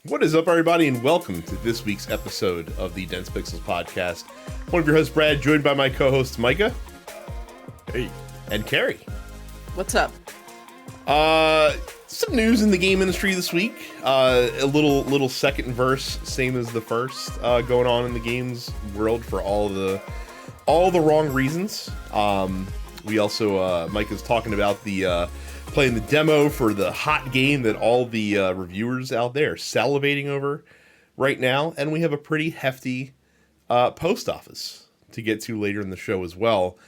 What is up, everybody, and welcome to this week's episode of the Dense Pixels podcast. One of your hosts, Brad, joined by my co-hosts, Micah. Hey. And Carrie. What's up? Some news in the game industry this week. A little second verse, same as the first, going on in the games world for all the wrong reasons. We also, Micah's talking about the playing the demo for the hot game that all the reviewers out there are salivating over right now, and we have a pretty hefty post office to get to later in the show as well.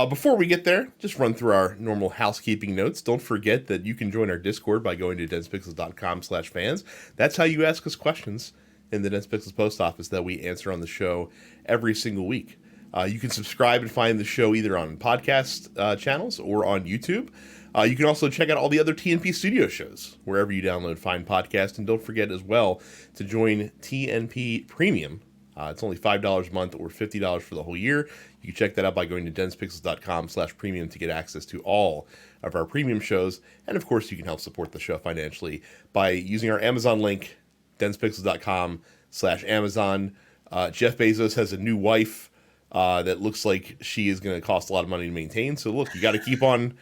Before we get there, just run through our normal housekeeping notes. Don't forget that you can join our Discord by going to densepixels.com/fans. That's how you ask us questions in the Dense Pixels post office that we answer on the show every single week. You can subscribe and find the show either on podcast channels or on YouTube. You can also check out all the other TNP Studio shows wherever you download Fine Podcast. And don't forget as well to join TNP Premium. It's only $5 a month or $50 for the whole year. You can check that out by going to densepixels.com/premium to get access to all of our premium shows. And of course, you can help support the show financially by using our Amazon link, densepixels.com/Amazon. Jeff Bezos has a new wife that looks like she is going to cost a lot of money to maintain. So look, you got to keep on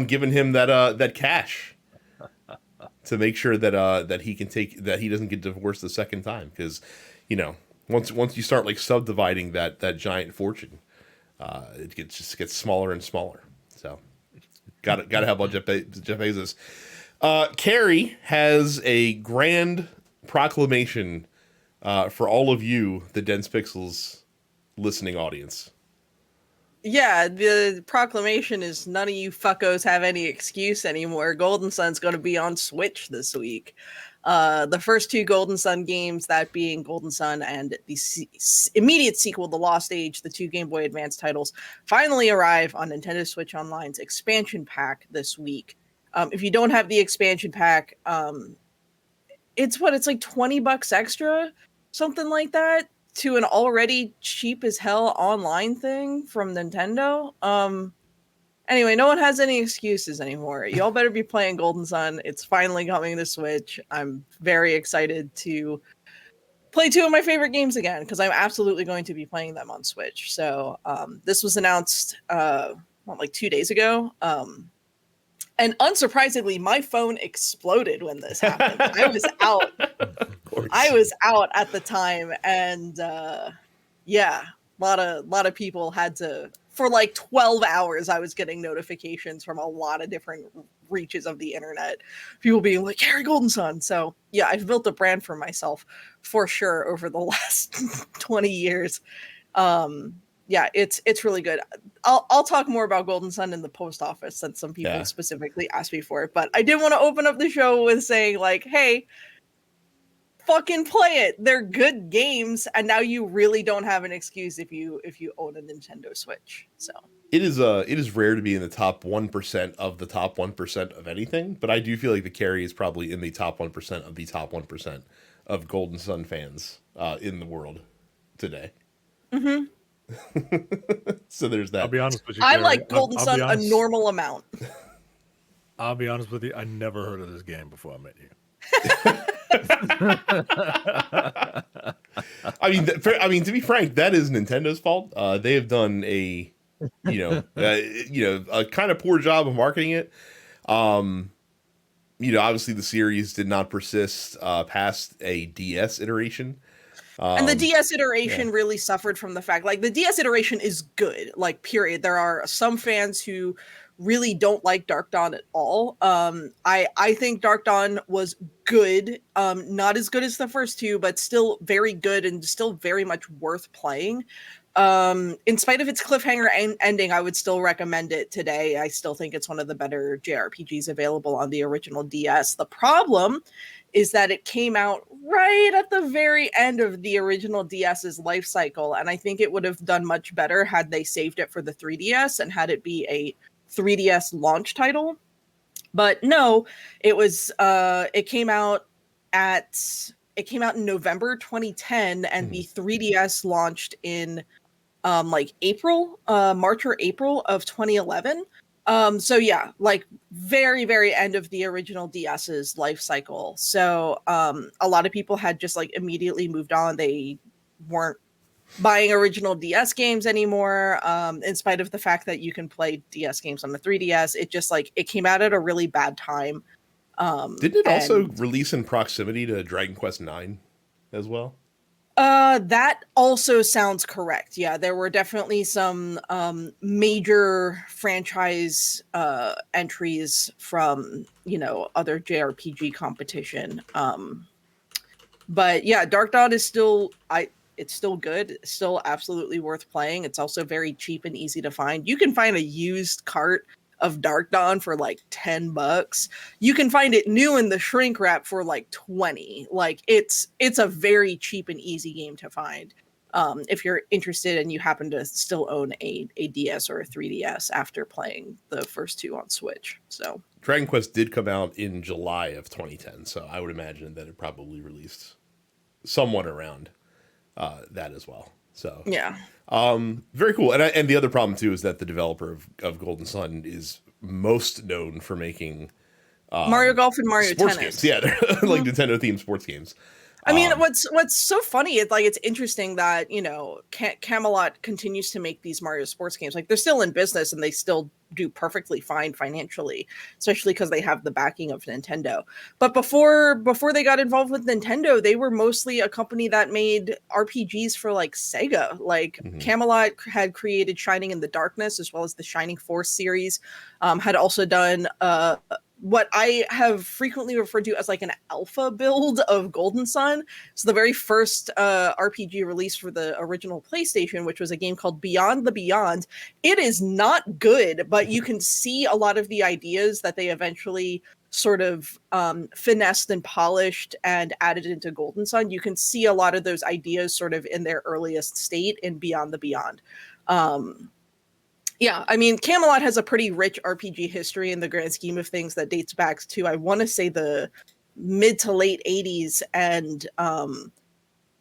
giving him that cash to make sure that he doesn't get divorced the second time, because once you start like subdividing that giant fortune, it just gets smaller and smaller. So gotta help out Jeff Bezos. Carrie has a grand proclamation for all of you, the Dense Pixels listening audience. Yeah, the proclamation is none of you fuckos have any excuse anymore. Golden Sun's going to be on Switch this week. The first two Golden Sun games, that being Golden Sun and the immediate sequel, The Lost Age, the two Game Boy Advance titles, finally arrive on Nintendo Switch Online's expansion pack this week. If you don't have the expansion pack, it's like $20 extra, something like that, to an already cheap as hell online thing from Nintendo. Anyway, no one has any excuses anymore. Y'all better be playing Golden Sun. It's finally coming to Switch. I'm very excited to play two of my favorite games again, because I'm absolutely going to be playing them on Switch. So this was announced 2 days ago. And unsurprisingly, my phone exploded when this happened. I was out. I was out at the time, and a lot of people had to, for like 12 hours, I was getting notifications from a lot of different reaches of the internet. People being like, Harry Golden Sun. So yeah, I've built a brand for myself for sure over the last 20 years. It's really good. I'll talk more about Golden Sun in the post office, since some people specifically asked me for it. But I did want to open up the show with saying, like, hey, fucking play it. They're good games, and now you really don't have an excuse if you own a Nintendo Switch. So it is rare to be in the top 1% of the top 1% of anything, but I do feel like the Carry is probably in the top 1% of the top 1% of Golden Sun fans in the world today. Mm-hmm. So there's that. I'll be honest with you, I Carrie. like Golden Sun a normal amount. I'll be honest with you, I never heard of this game before I met you. I mean, to be frank, that is Nintendo's fault. They have done a kind of poor job of marketing it. Obviously the series did not persist past a DS iteration. And the DS iteration really suffered from the fact, like, the DS iteration is good, like, period. There are some fans who really don't like Dark Dawn at all. I think Dark Dawn was good, not as good as the first two, but still very good and still very much worth playing. In spite of its cliffhanger ending, I would still recommend it today. I still think it's one of the better JRPGs available on the original DS. The problem is that it came out right at the very end of the original DS's life cycle, and I think it would have done much better had they saved it for the 3DS and had it be a 3DS launch title. But no, it was it came out in November 2010, and the 3DS launched in March or April of 2011. So yeah, like very, very end of the original DS's life cycle. So a lot of people had just like immediately moved on. They weren't buying original DS games anymore. In spite of the fact that you can play DS games on the 3DS, it just like it came out at a really bad time. Didn't it also And release in proximity to Dragon Quest IX as well? that also sounds correct. Yeah, there were definitely some major franchise entries from, you know, other JRPG competition. But yeah, Dark Dawn is still it's still good. It's still absolutely worth playing. It's also very cheap and easy to find. You can find a used cart of Dark Dawn for like $10. You can find it new in the shrink wrap for like 20. Like it's a very cheap and easy game to find. If you're interested and you happen to still own a DS or a 3DS after playing the first two on Switch. So Dragon Quest did come out in July of 2010, so I would imagine that it probably released somewhat around that as well. So yeah. very cool. And the other problem too is that the developer of Golden Sun is most known for making Mario Golf and Mario sports Tennis. games. Yeah, they're like Nintendo themed sports games. I mean, what's so funny is like it's interesting that, you know, Camelot continues to make these Mario sports games. Like they're still in business and they still do perfectly fine financially, especially because they have the backing of Nintendo. But before they got involved with Nintendo, they were mostly a company that made RPGs for like Sega. Like Camelot had created Shining in the Darkness as well as the Shining Force series. Had also done what I have frequently referred to as like an alpha build of Golden Sun. So the very first RPG released for the original PlayStation, which was a game called Beyond the Beyond. It is not good, but you can see a lot of the ideas that they eventually sort of finessed and polished and added into Golden Sun. You can see a lot of those ideas sort of in their earliest state in Beyond the Beyond. Yeah, I mean, Camelot has a pretty rich RPG history in the grand scheme of things that dates back to, I want to say, the mid to late 80s. And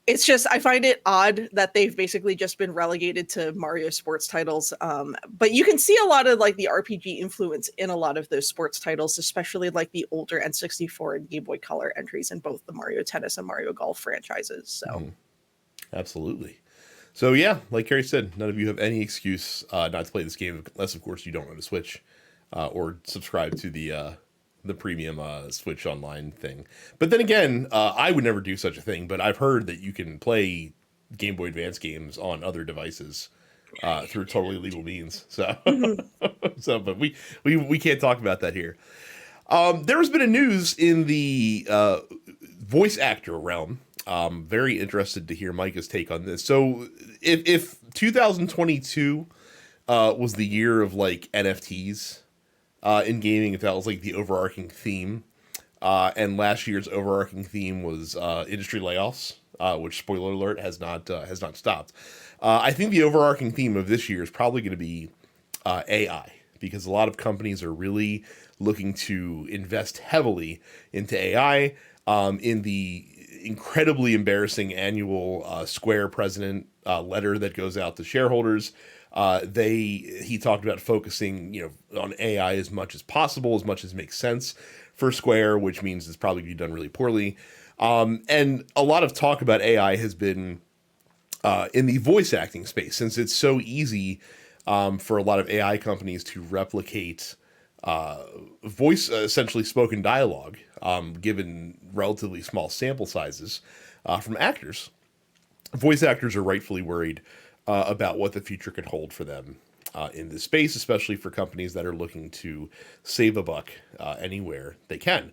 it's just, I find it odd that they've basically just been relegated to Mario sports titles. But you can see a lot of like the RPG influence in a lot of those sports titles, especially like the older N64 and Game Boy Color entries in both the Mario Tennis and Mario Golf franchises. So, Absolutely. So yeah, like Carrie said, none of you have any excuse not to play this game, unless of course you don't own a Switch or subscribe to the premium Switch Online thing. But then again, I would never do such a thing. But I've heard that you can play Game Boy Advance games on other devices through totally legal means. So, but we can't talk about that here. There has been a news in the voice actor realm. Very interested to hear Micah's take on this. So if 2022 was the year of like NFTs in gaming, if that was like the overarching theme, and last year's overarching theme was industry layoffs, which, spoiler alert, has not stopped. I think the overarching theme of this year is probably going to be AI, because a lot of companies are really looking to invest heavily into AI. In the incredibly embarrassing annual Square president letter that goes out to shareholders, he talked about focusing, on AI as much as possible, as much as makes sense for Square, which means it's probably going to be done really poorly. And a lot of talk about AI has been in the voice acting space, since it's so easy for a lot of AI companies to replicate voice, essentially spoken dialogue, given relatively small sample sizes from actors. Voice actors are rightfully worried about what the future could hold for them in this space, especially for companies that are looking to save a buck anywhere they can.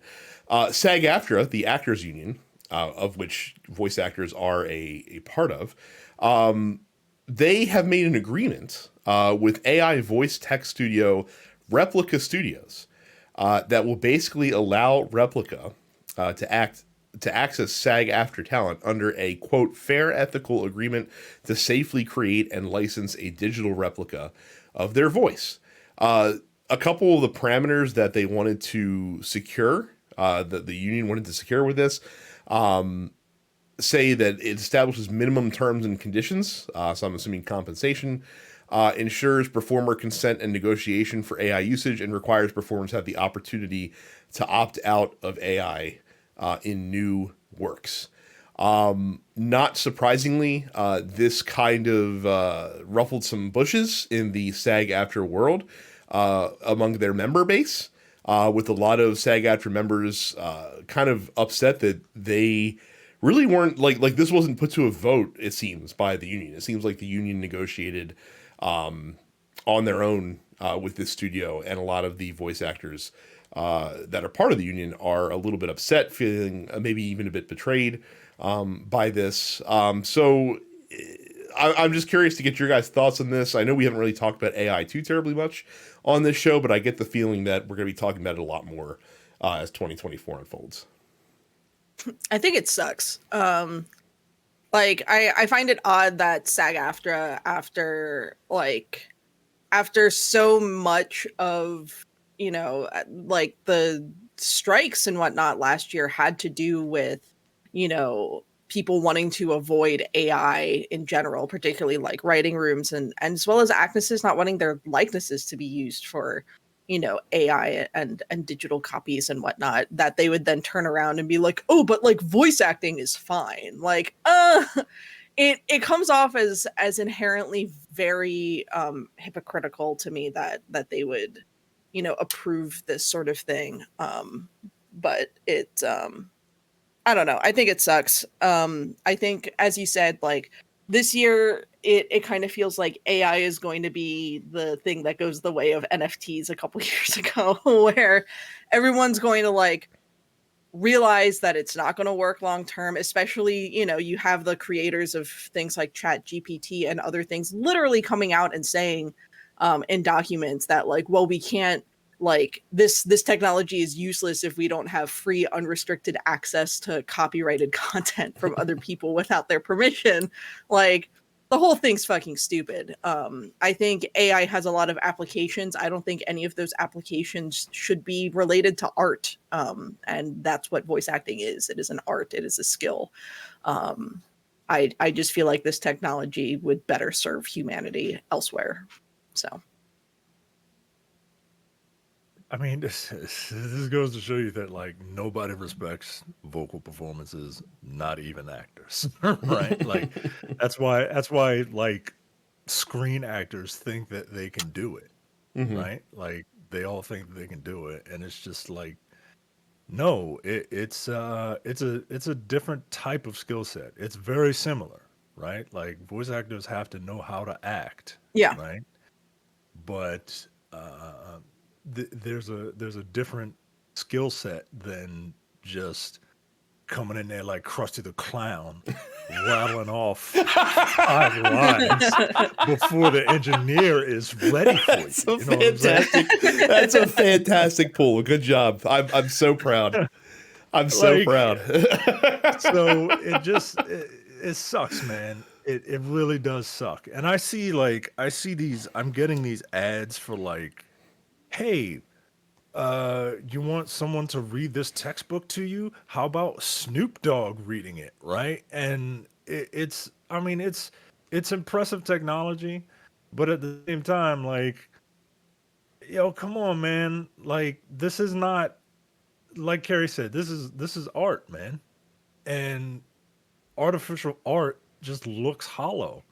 SAG-AFTRA, the actors union, of which voice actors are a part of, they have made an agreement with AI voice tech studio Replica Studios that will basically allow Replica to access SAG-AFTRA talent under a, quote, fair ethical agreement to safely create and license a digital replica of their voice. A couple of the parameters that they wanted to secure, that the union wanted to secure with this, say that it establishes minimum terms and conditions, so I'm assuming compensation, ensures performer consent and negotiation for AI usage, and requires performers have the opportunity to opt out of AI in new works. Not surprisingly, this kind of ruffled some bushes in the SAG-AFTRA world among their member base, with a lot of SAG-AFTRA members kind of upset that they really weren't like this wasn't put to a vote. It seems by the union. It seems like the union negotiated on their own with this studio, and a lot of the voice actors that are part of the union are a little bit upset, feeling maybe even a bit betrayed by this. So I'm just curious to get your guys' thoughts on this. I know we haven't really talked about AI too terribly much on this show, but I get the feeling that we're going to be talking about it a lot more as 2024 unfolds. I think it sucks. Like I find it odd that SAG-AFTRA, after so much of, you know, like the strikes and whatnot last year had to do with, you know, people wanting to avoid AI in general, particularly like writing rooms, and as well as actresses not wanting their likenesses to be used for, you know, AI and digital copies and whatnot, that they would then turn around and be like, oh, but like voice acting is fine. Like, it comes off as inherently very hypocritical to me that they would, you know, approve this sort of thing. But it I don't know. I think it sucks. I think, as you said, like this year, it kind of feels like AI is going to be the thing that goes the way of NFTs a couple years ago, where everyone's going to like realize that it's not going to work long term. Especially, you know, you have the creators of things like Chat GPT and other things literally coming out and saying in documents that like, well, we can't, like this technology is useless if we don't have free unrestricted access to copyrighted content from other people without their permission. Like the whole thing's fucking stupid. I think AI has a lot of applications. I don't think any of those applications should be related to art. And that's what voice acting is. It is an art. It is a skill. I just feel like this technology would better serve humanity elsewhere. So. I mean, this goes to show you that like nobody respects vocal performances, not even actors, right? Like that's why like screen actors think that they can do it, right? Like they all think that they can do it, and it's just like no, it's a different type of skill set. It's very similar, right? Like voice actors have to know how to act, Yeah. right? But there's a different skill set than just coming in there like Krusty the Clown, rattling off 5 lines before the engineer is ready for you. That's a You know what I'm saying? fantastic. That's a fantastic pull. Good job. I'm so proud. I'm so Like, proud. So it sucks, man. It really does suck. And I see I'm getting these ads for like, hey, you want someone to read this textbook to you? How about Snoop Dogg reading it, right? And I mean, it's impressive technology, but at the same time, like, yo, come on, man. Like, this is not, like Carrie said, this is art, man. And artificial art just looks hollow.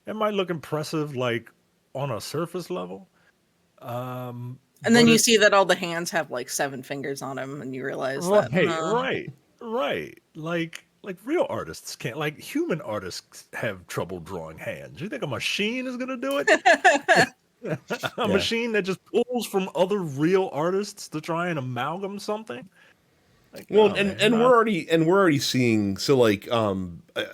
It might look impressive, like on a surface level. And then But you it's see that all the hands have like 7 fingers on them, and you realize that right. Like real artists can't. Like human artists have trouble drawing hands. You think a machine is gonna do it? A machine that just pulls from other real artists to try and amalgam something? Like, Well, no, and man. we're already seeing. So like, I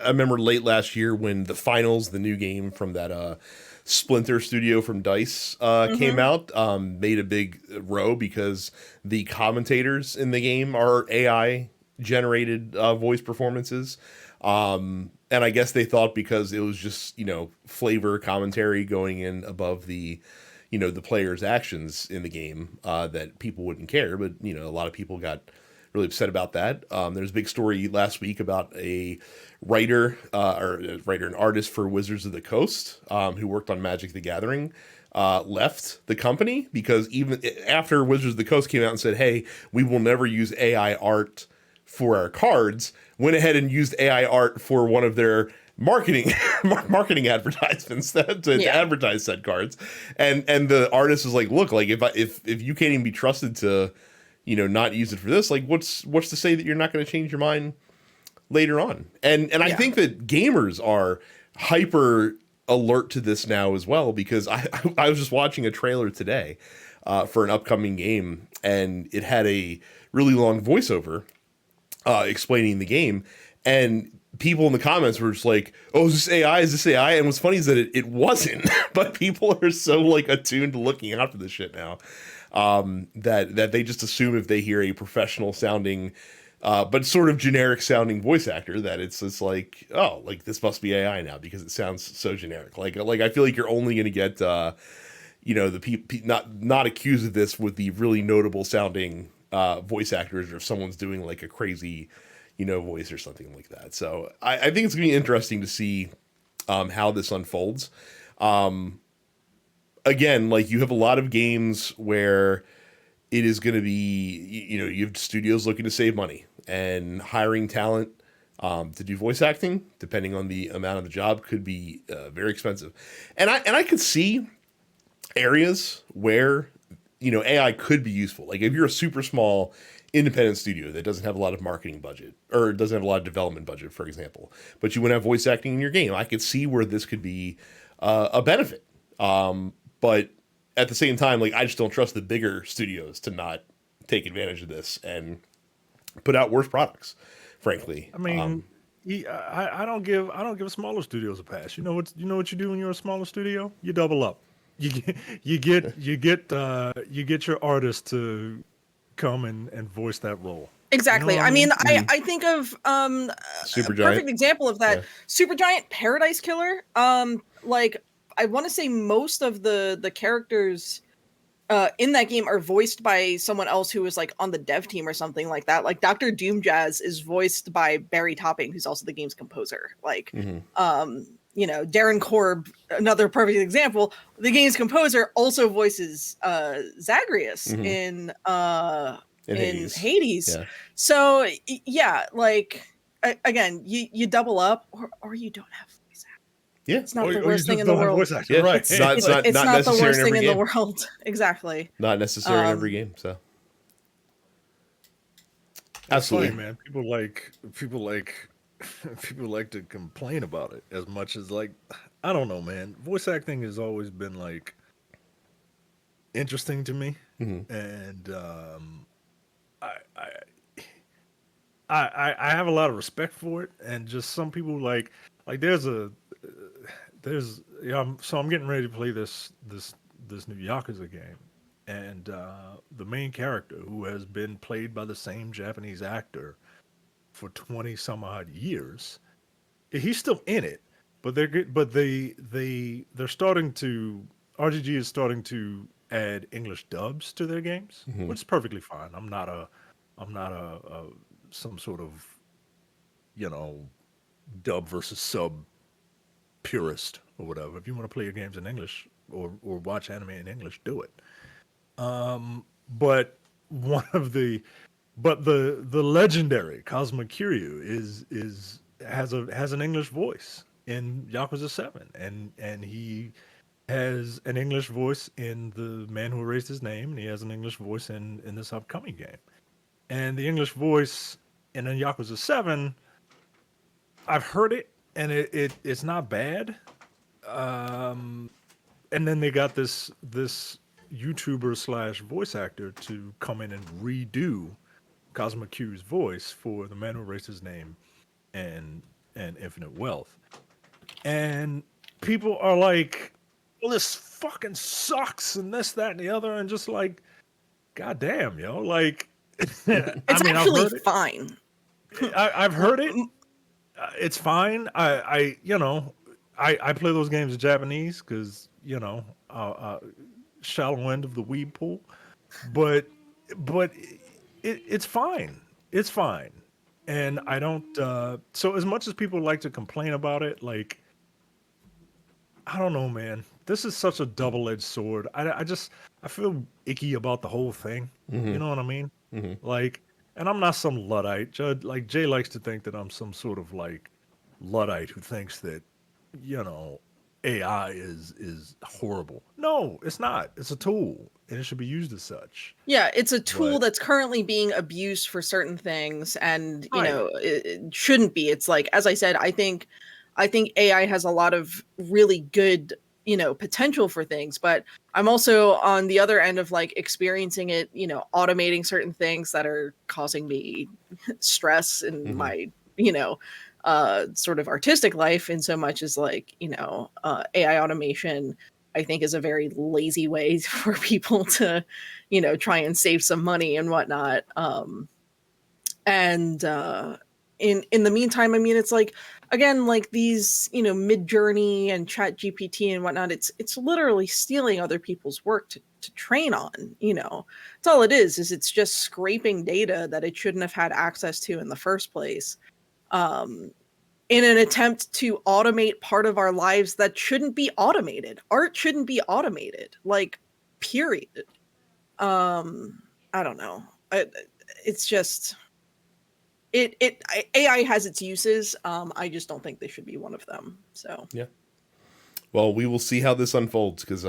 remember late last year when the finals, the new game from that Splinter Studio from Dice came out, made a big row because the commentators in the game are AI generated voice performances. And I guess they thought because it was just, you know, flavor commentary going in above the, you know, the player's actions in the game, that people wouldn't care. But, you know, a lot of people got really upset about that. There's a big story last week about a writer and artist for Wizards of the Coast who worked on Magic the Gathering. Left the company because even after Wizards of the Coast came out and said, hey, we will never use AI art for our cards, went ahead and used AI art for one of their marketing advertisements to advertise said cards. And the artist was like, look, like if you can't even be trusted to, not use it for this, like what's to say that you're not going to change your mind later on? And I think that gamers are hyper alert to this now as well, because I was just watching a trailer today for an upcoming game, and it had a really long voiceover explaining the game, and people in the comments were just like, oh, is this AI? Is this AI? And what's funny is that it wasn't, but people are so like attuned to looking out for this shit now that they just assume if they hear a professional sounding but sort of generic sounding voice actor that it's like, oh, like this must be AI now because it sounds so generic. Like I feel like you're only going to get the not accused of this with the really notable sounding voice actors, or if someone's doing like a crazy voice or something like that. So I think it's gonna be interesting to see how this unfolds. Again, like you have a lot of games where it is going to be, you have studios looking to save money and hiring talent to do voice acting, depending on the amount of the job, could be very expensive. And I could see areas where, AI could be useful. Like if you're a super small independent studio that doesn't have a lot of marketing budget or doesn't have a lot of development budget, for example, but you want to have voice acting in your game, I could see where this could be a benefit. But at the same time, like I just don't trust the bigger studios to not take advantage of this and put out worse products, frankly. I mean, I don't give smaller studios a pass. You know what you do when you're a smaller studio? You double up. You get your artist to come and voice that role. Exactly. You know what I mean? I think of Supergiant. a perfect example of that. Yeah. Supergiant, Paradise Killer. Like I want to say most of the characters in that game are voiced by someone else who was like on the dev team or something like that. Like Dr. Doomjazz is voiced by Barry Topping, who's also the game's composer. Like, Darren Korb, another perfect example. The game's composer also voices Zagreus in Hades. Yeah. So yeah, like again, you double up or you don't have. Yeah, it's not the worst thing in the world. Yeah, right. It's not the worst thing in the world. Exactly. Not necessary in every game. So, absolutely, funny, man. People like to complain about it as much as like, I don't know, man. Voice acting has always been like interesting to me, and I have a lot of respect for it, and just some people like so I'm getting ready to play this new Yakuza game, and the main character, who has been played by the same Japanese actor for 20 some odd years, he's still in it, but they're starting to, RGG is starting to add English dubs to their games, which is perfectly fine. I'm not a some sort of dub versus sub purist or whatever. If you want to play your games in English or watch anime in English, do it. But the legendary Kazuma Kiryu has an English voice in Yakuza 7, and he has an English voice in The Man Who Erased His Name, and he has an English voice in this upcoming game. And the English voice in Yakuza 7, I've heard it, and it's not bad. And then they got this YouTuber / voice actor to come in and redo Kazuma Kiryu's voice for The Man Who Erased His Name and Infinite Wealth. And people are like, well, this fucking sucks, and this, that, and the other, and just like, goddamn, yo, like, it's actually fine. I've heard it. It's fine. I play those games in Japanese because shallow end of the weeb pool, but it's fine. It's fine. And I don't so as much as people like to complain about it, like I don't know, man. This is such a double-edged sword. I feel icky about the whole thing. You know what I mean? Like, and I'm not some Luddite. Like Jay likes to think that I'm some sort of like Luddite who thinks that, you know, AI is horrible. No, it's not. It's a tool, and it should be used as such. Yeah, it's a tool But that's currently being abused for certain things, and you right, know it shouldn't be. It's like, as I said, I think AI has a lot of really good, potential for things, but I'm also on the other end of like experiencing it, automating certain things that are causing me stress in my, sort of artistic life, in so much as like, AI automation, I think, is a very lazy way for people to, try and save some money and whatnot. And in the meantime, I mean, it's like, again, like these, Mid Journey and Chat GPT and whatnot, it's literally stealing other people's work to train on. It's all it is it's just scraping data that it shouldn't have had access to in the first place. Um, in an attempt to automate part of our lives that shouldn't be automated. Art shouldn't be automated, like, period. I don't know. It's just AI has its uses. I just don't think they should be one of them. So Yeah. Well, we will see how this unfolds because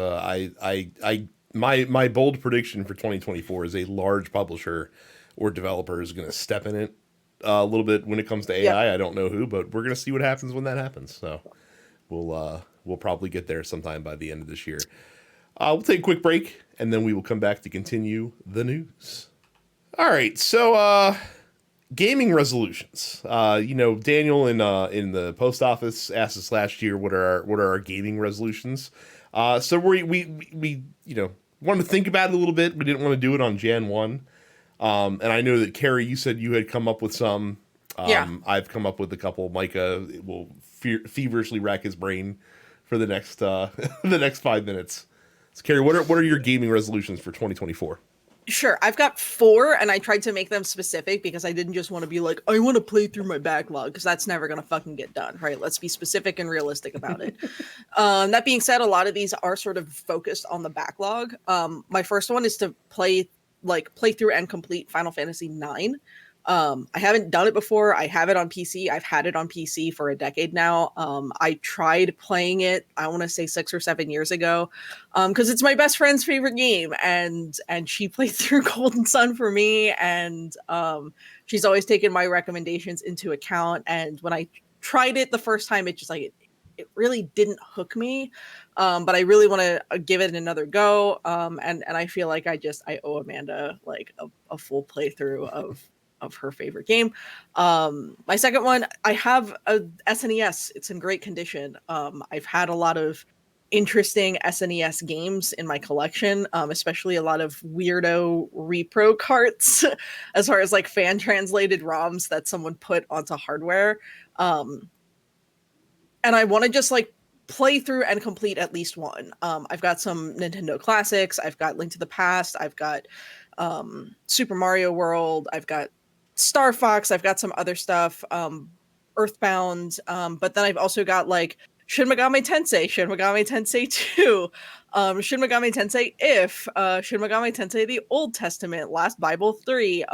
my bold prediction for 2024 is a large publisher or developer is going to step in it a little bit when it comes to AI. yeah. I don't know who, but we're going to see what happens when that happens. So we'll probably get there sometime by the end of this year. We'll take a quick break and then we will come back to continue the news. All right, so gaming resolutions. Daniel in the post office asked us last year what are our gaming resolutions. So we wanted to think about it a little bit. We didn't want to do it on Jan 1. And I know that Carrie, you said you had come up with some. Yeah. I've come up with a couple. Micah will feverishly rack his brain for the next the next 5 minutes. So Carrie, what are your gaming resolutions for 2024? Sure. I've got 4, and I tried to make them specific because I didn't just want to be like, I want to play through my backlog, because that's never going to fucking get done, right? Let's be specific and realistic about it. That being said, a lot of these are sort of focused on the backlog. My first one is to play through and complete Final Fantasy 9. I haven't done it before. I have it on PC. I've had it on PC for a decade now. I tried playing it, I want to say 6 or 7 years ago, because it's my best friend's favorite game, and she played through Golden Sun for me, and she's always taken my recommendations into account. And when I tried it the first time, it just like it really didn't hook me, but I really want to give it another go. And I feel like I owe Amanda like a full playthrough of her favorite game. My second one, I have a SNES. It's in great condition. I've had a lot of interesting SNES games in my collection, especially a lot of weirdo repro carts, as far as like fan translated ROMs that someone put onto hardware. And I want to just like play through and complete at least one. I've got some Nintendo classics. I've got Link to the Past. I've got Super Mario World. I've got Star Fox. I've got some other stuff, Earthbound. But then I've also got like Shin Megami Tensei, Shin Megami Tensei 2, Shin Megami Tensei If, Shin Megami Tensei The Old Testament, Last Bible 3,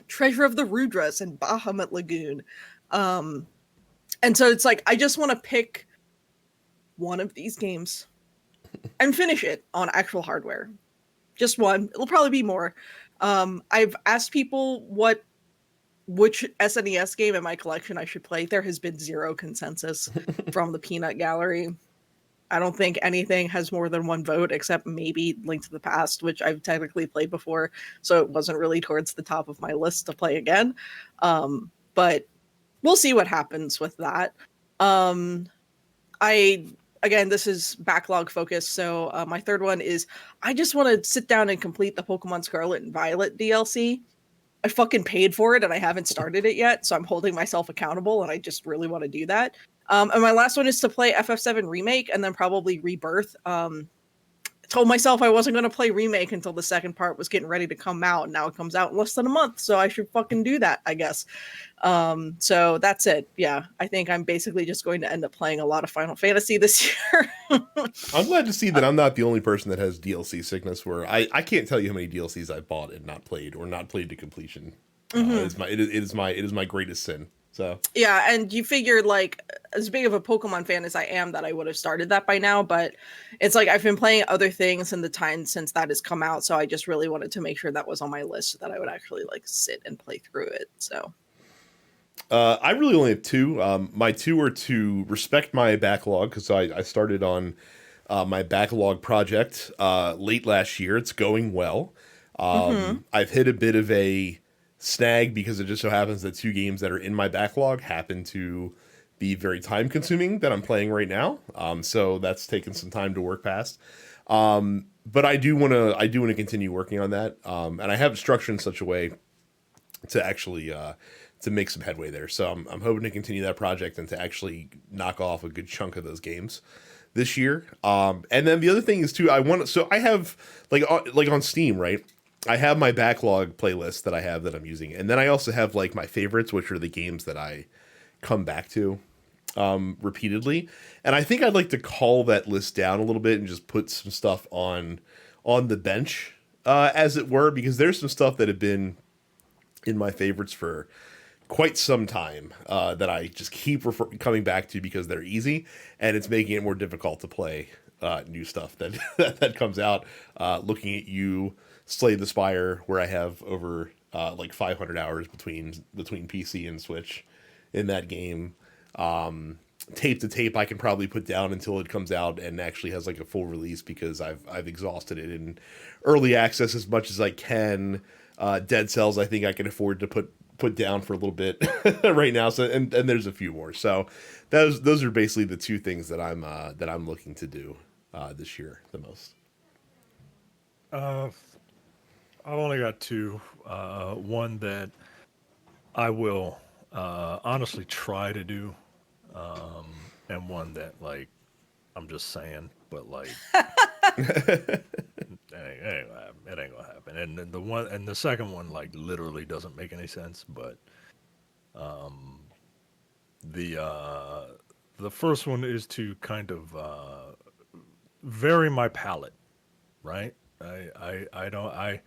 Treasure of the Rudras, and Bahamut Lagoon. And so it's like, I just want to pick one of these games and finish it on actual hardware. Just one. It'll probably be more. I've asked people which SNES game in my collection I should play. There has been zero consensus from the peanut gallery. I don't think anything has more than one vote, except maybe Link to the Past, which I've technically played before, so it wasn't really towards the top of my list to play again. But we'll see what happens with that. Again, this is backlog focused, so my third one is I just want to sit down and complete the Pokemon Scarlet and Violet DLC. I fucking paid for it and I haven't started it yet, so I'm holding myself accountable, and I just really want to do that. And my last one is to play FF7 Remake and then probably Rebirth. told myself I wasn't going to play Remake until the second part was getting ready to come out. And now it comes out in less than a month. So I should fucking do that, I guess. So that's it. Yeah. I think I'm basically just going to end up playing a lot of Final Fantasy this year. I'm glad to see that I'm not the only person that has DLC sickness, where I can't tell you how many DLCs I bought and not played, or not played to completion. It is my greatest sin. So yeah, and you figured, like, as big of a Pokemon fan as I am, that I would have started that by now, but it's like I've been playing other things in the time since that has come out, so I just really wanted to make sure that was on my list so that I would actually like sit and play through it. So I really only have two. My two are to respect my backlog, because I started on my backlog project late last year. It's going well. I've hit a bit of a snag because it just so happens that two games that are in my backlog happen to be very time consuming that I'm playing right now. So that's taken some time to work past. But I do want to continue working on that. And I have it structured in such a way to actually to make some headway there. So I'm hoping to continue that project and to actually knock off a good chunk of those games this year. And then the other thing is too, I have like on Steam, right? I have my backlog playlist that I have that I'm using. And then I also have like my favorites, which are the games that I come back to repeatedly. And I think I'd like to call that list down a little bit and just put some stuff on the bench, as it were, because there's some stuff that have been in my favorites for quite some time that I just keep coming back to because they're easy, and it's making it more difficult to play new stuff that that comes out. Looking at you, Slay the Spire, where I have over like 500 hours between PC and Switch in that game. Tape to Tape I can probably put down until it comes out and actually has like a full release, because I've exhausted it in early access as much as I can. Dead Cells I think I can afford to put down for a little bit right now. So and there's a few more. So those are basically the two things that I'm looking to do this year the most. I've only got two. One that I will honestly try to do, and one that like I'm just saying, but like it ain't gonna happen. And then the second one like literally doesn't make any sense. But the first one is to kind of vary my palette, right? I don't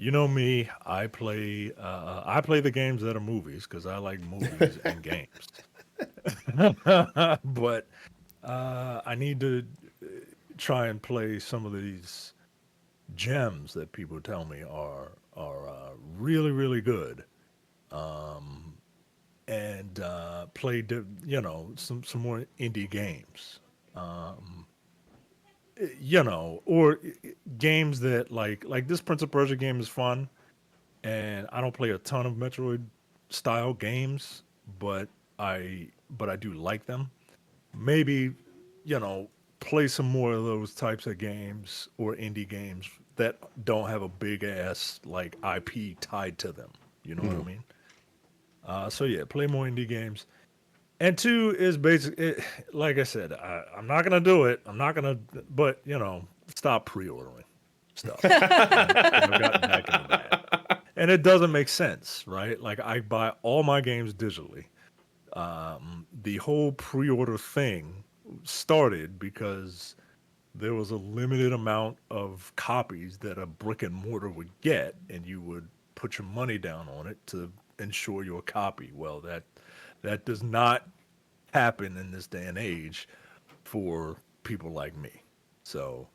you know me, I play the games that are movies because I like movies and games. But I need to try and play some of these gems that people tell me are really really good, and play some more indie games. Or games that like this Prince of Persia game is fun, and I don't play a ton of Metroid style games, but I do like them. Maybe, play some more of those types of games or indie games that don't have a big ass like IP tied to them. You know what I mean? So yeah, play more indie games. And two is like I said, I'm not gonna do it. I'm not gonna, but stop pre-ordering stuff. I've gotten back into that, and it doesn't make sense, right? Like I buy all my games digitally. The whole pre-order thing started because there was a limited amount of copies that a brick and mortar would get, and you would put your money down on it to ensure your copy. Well, that does not happen in this day and age for people like me. So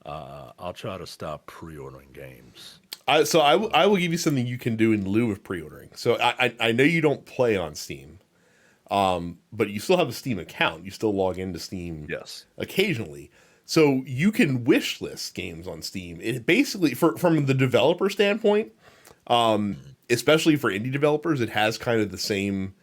I'll try to stop pre-ordering games. I will give you something you can do in lieu of pre-ordering. So I know you don't play on Steam, but you still have a Steam account. You still log into Steam, Yes, occasionally. So you can wish list games on Steam. It basically, from the developer standpoint, especially for indie developers, it has kind of the same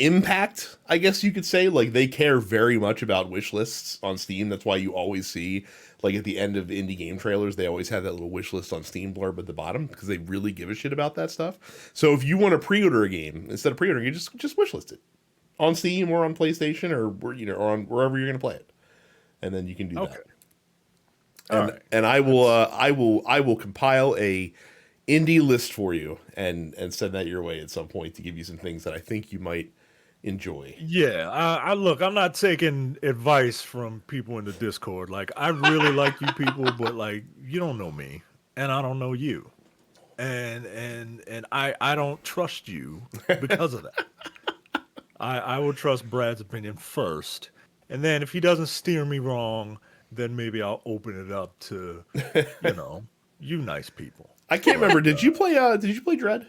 impact, I guess you could say. Like they care very much about wish lists on Steam. That's why you always see, like at the end of indie game trailers, they always have that little wish list on Steam blurb at the bottom, because they really give a shit about that stuff. So if you want to pre-order a game, instead of pre-ordering, you just wish list it on Steam or on PlayStation or or on wherever you're going to play it, and then you can do that. All and right. and I will compile a indie list for you and send that your way at some point to give you some things that I think you might enjoy. Yeah, I look. I'm not taking advice from people in the Discord. Like, I really like you people, but like, you don't know me, and I don't know you, and I don't trust you because of that. I will trust Brad's opinion first, and then if he doesn't steer me wrong, then maybe I'll open it up to, you know, you nice people. I can't But remember. Did you play Dread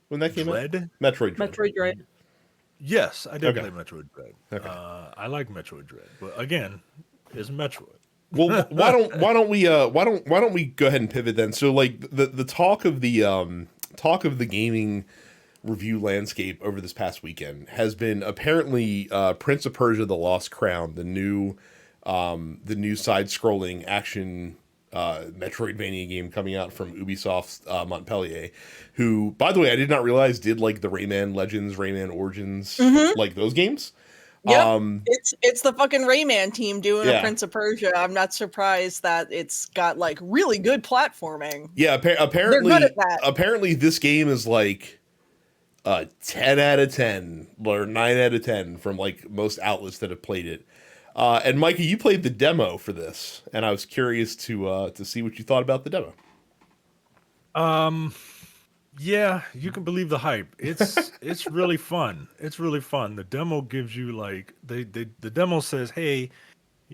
when that came out? Dread? Metroid Dread. Metroid Dread. Yes, I did Okay. play Metroid Dread. Okay. I like Metroid Dread, but again, it's Metroid. Well, why don't we go ahead and pivot then? So like the talk of the gaming review landscape over this past weekend has been apparently Prince of Persia: The Lost Crown, the new side scrolling action Metroidvania game coming out from Ubisoft's Montpellier, who, by the way, I did not realize did like the Rayman Legends, Rayman Origins, like those games. Yep. It's the fucking Rayman team doing Yeah. a Prince of Persia. I'm not surprised that it's got like really good platforming. Yeah, apparently, They're good at that. apparently this game is like 10 out of 10 or 9 out of 10 from like most outlets that have played it. And Mikey, you played the demo for this, and I was curious to see what you thought about the demo. Yeah, you can believe the hype. It's really fun. It's really fun. The demo gives you like the demo says, "Hey,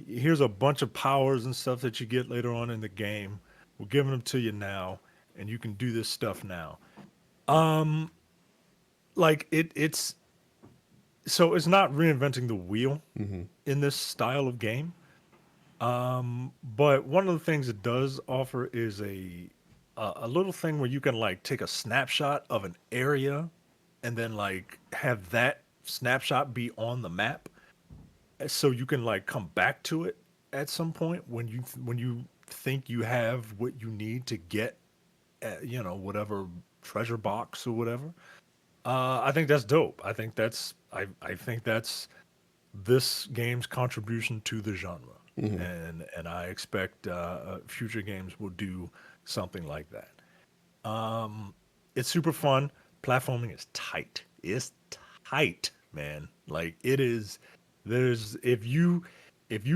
here's a bunch of powers and stuff that you get later on in the game. We're giving them to you now, and you can do this stuff now." Like it's so it's not reinventing the wheel in this style of game. But one of the things it does offer is a little thing where you can like take a snapshot of an area and then like have that snapshot be on the map, so you can like come back to it at some point when you think you have what you need to get you know, whatever treasure box or whatever. I think that's dope. I think that's this game's contribution to the genre, and I expect future games will do something like that. It's super fun. Platforming is tight. It's tight, man. Like it is. There's if you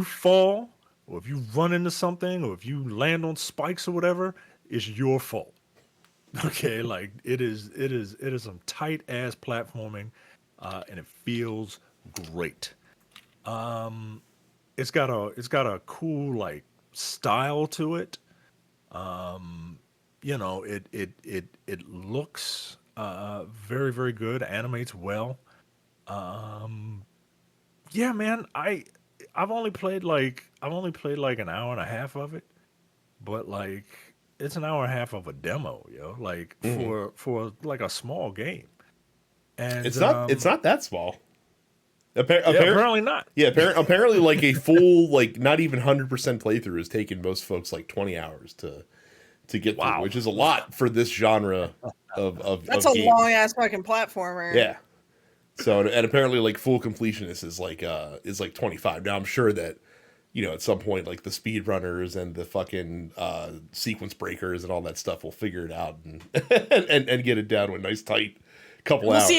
fall or if you run into something or if you land on spikes or whatever, it's your fault. Okay, like it is some tight ass platforming, and it feels great. It's got a cool like style to it. You know, it looks very very good, animates well. Yeah, man, I've only played like an hour and a half of it, but like it's an hour and a half of a demo, yo. Like for like a small game, and It's not that small. yeah, apparently not. Yeah, apparently, like a full, like not even 100% playthrough has taken most folks like 20 hours to get through, Wow. which is a lot for this genre of That's of a game. long ass fucking platformer. Yeah. So and apparently, like full completionist is like 25. Now I'm sure that at some point, like the speedrunners and the fucking sequence breakers and all that stuff will figure it out and and get it down to a nice tight couple We'll hours. see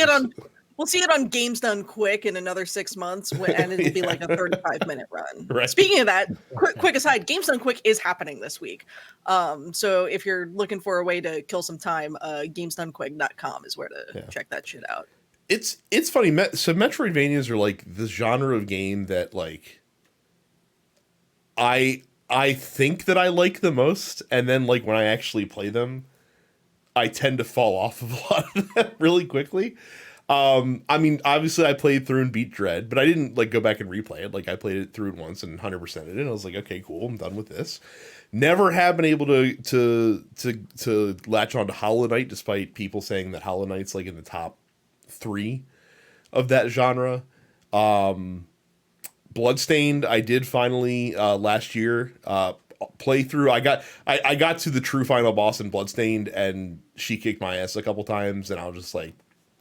it on Games Done Quick in another 6 months, and it'll be like a 35-minute run. Right. Speaking of that, quick aside, Games Done Quick is happening this week. So if you're looking for a way to kill some time, gamesdonequick.com is where to check that shit out. It's funny. So Metroidvanias are like this genre of game that like I think that I like the most, and then like when I actually play them, I tend to fall off of a lot of them really quickly. I mean, obviously I played through and beat Dread, but I didn't like go back and replay it. Like I played it through it once and 100% it, and I was like, okay, cool, I'm done with this. Never have been able to latch on to Hollow Knight, despite people saying that Hollow Knight's like in the top 3 of that genre. Bloodstained, I did finally last year play through. I got to the true final boss in Bloodstained, and she kicked my ass a couple times, and I was just like,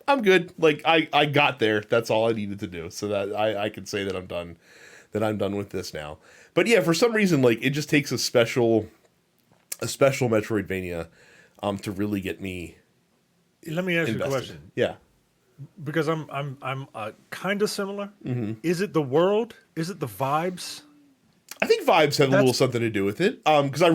I'm good. Like I got there. That's all I needed to do. So that I can say that I'm done that I'm done with this now. But yeah, for some reason, like it just takes a special Metroidvania to really get me Let me ask you a invested. question Yeah. because I'm kind of similar. Mm-hmm. Is it the world? Is it the vibes? I think vibes have a little That's something to do with it. Because that's it for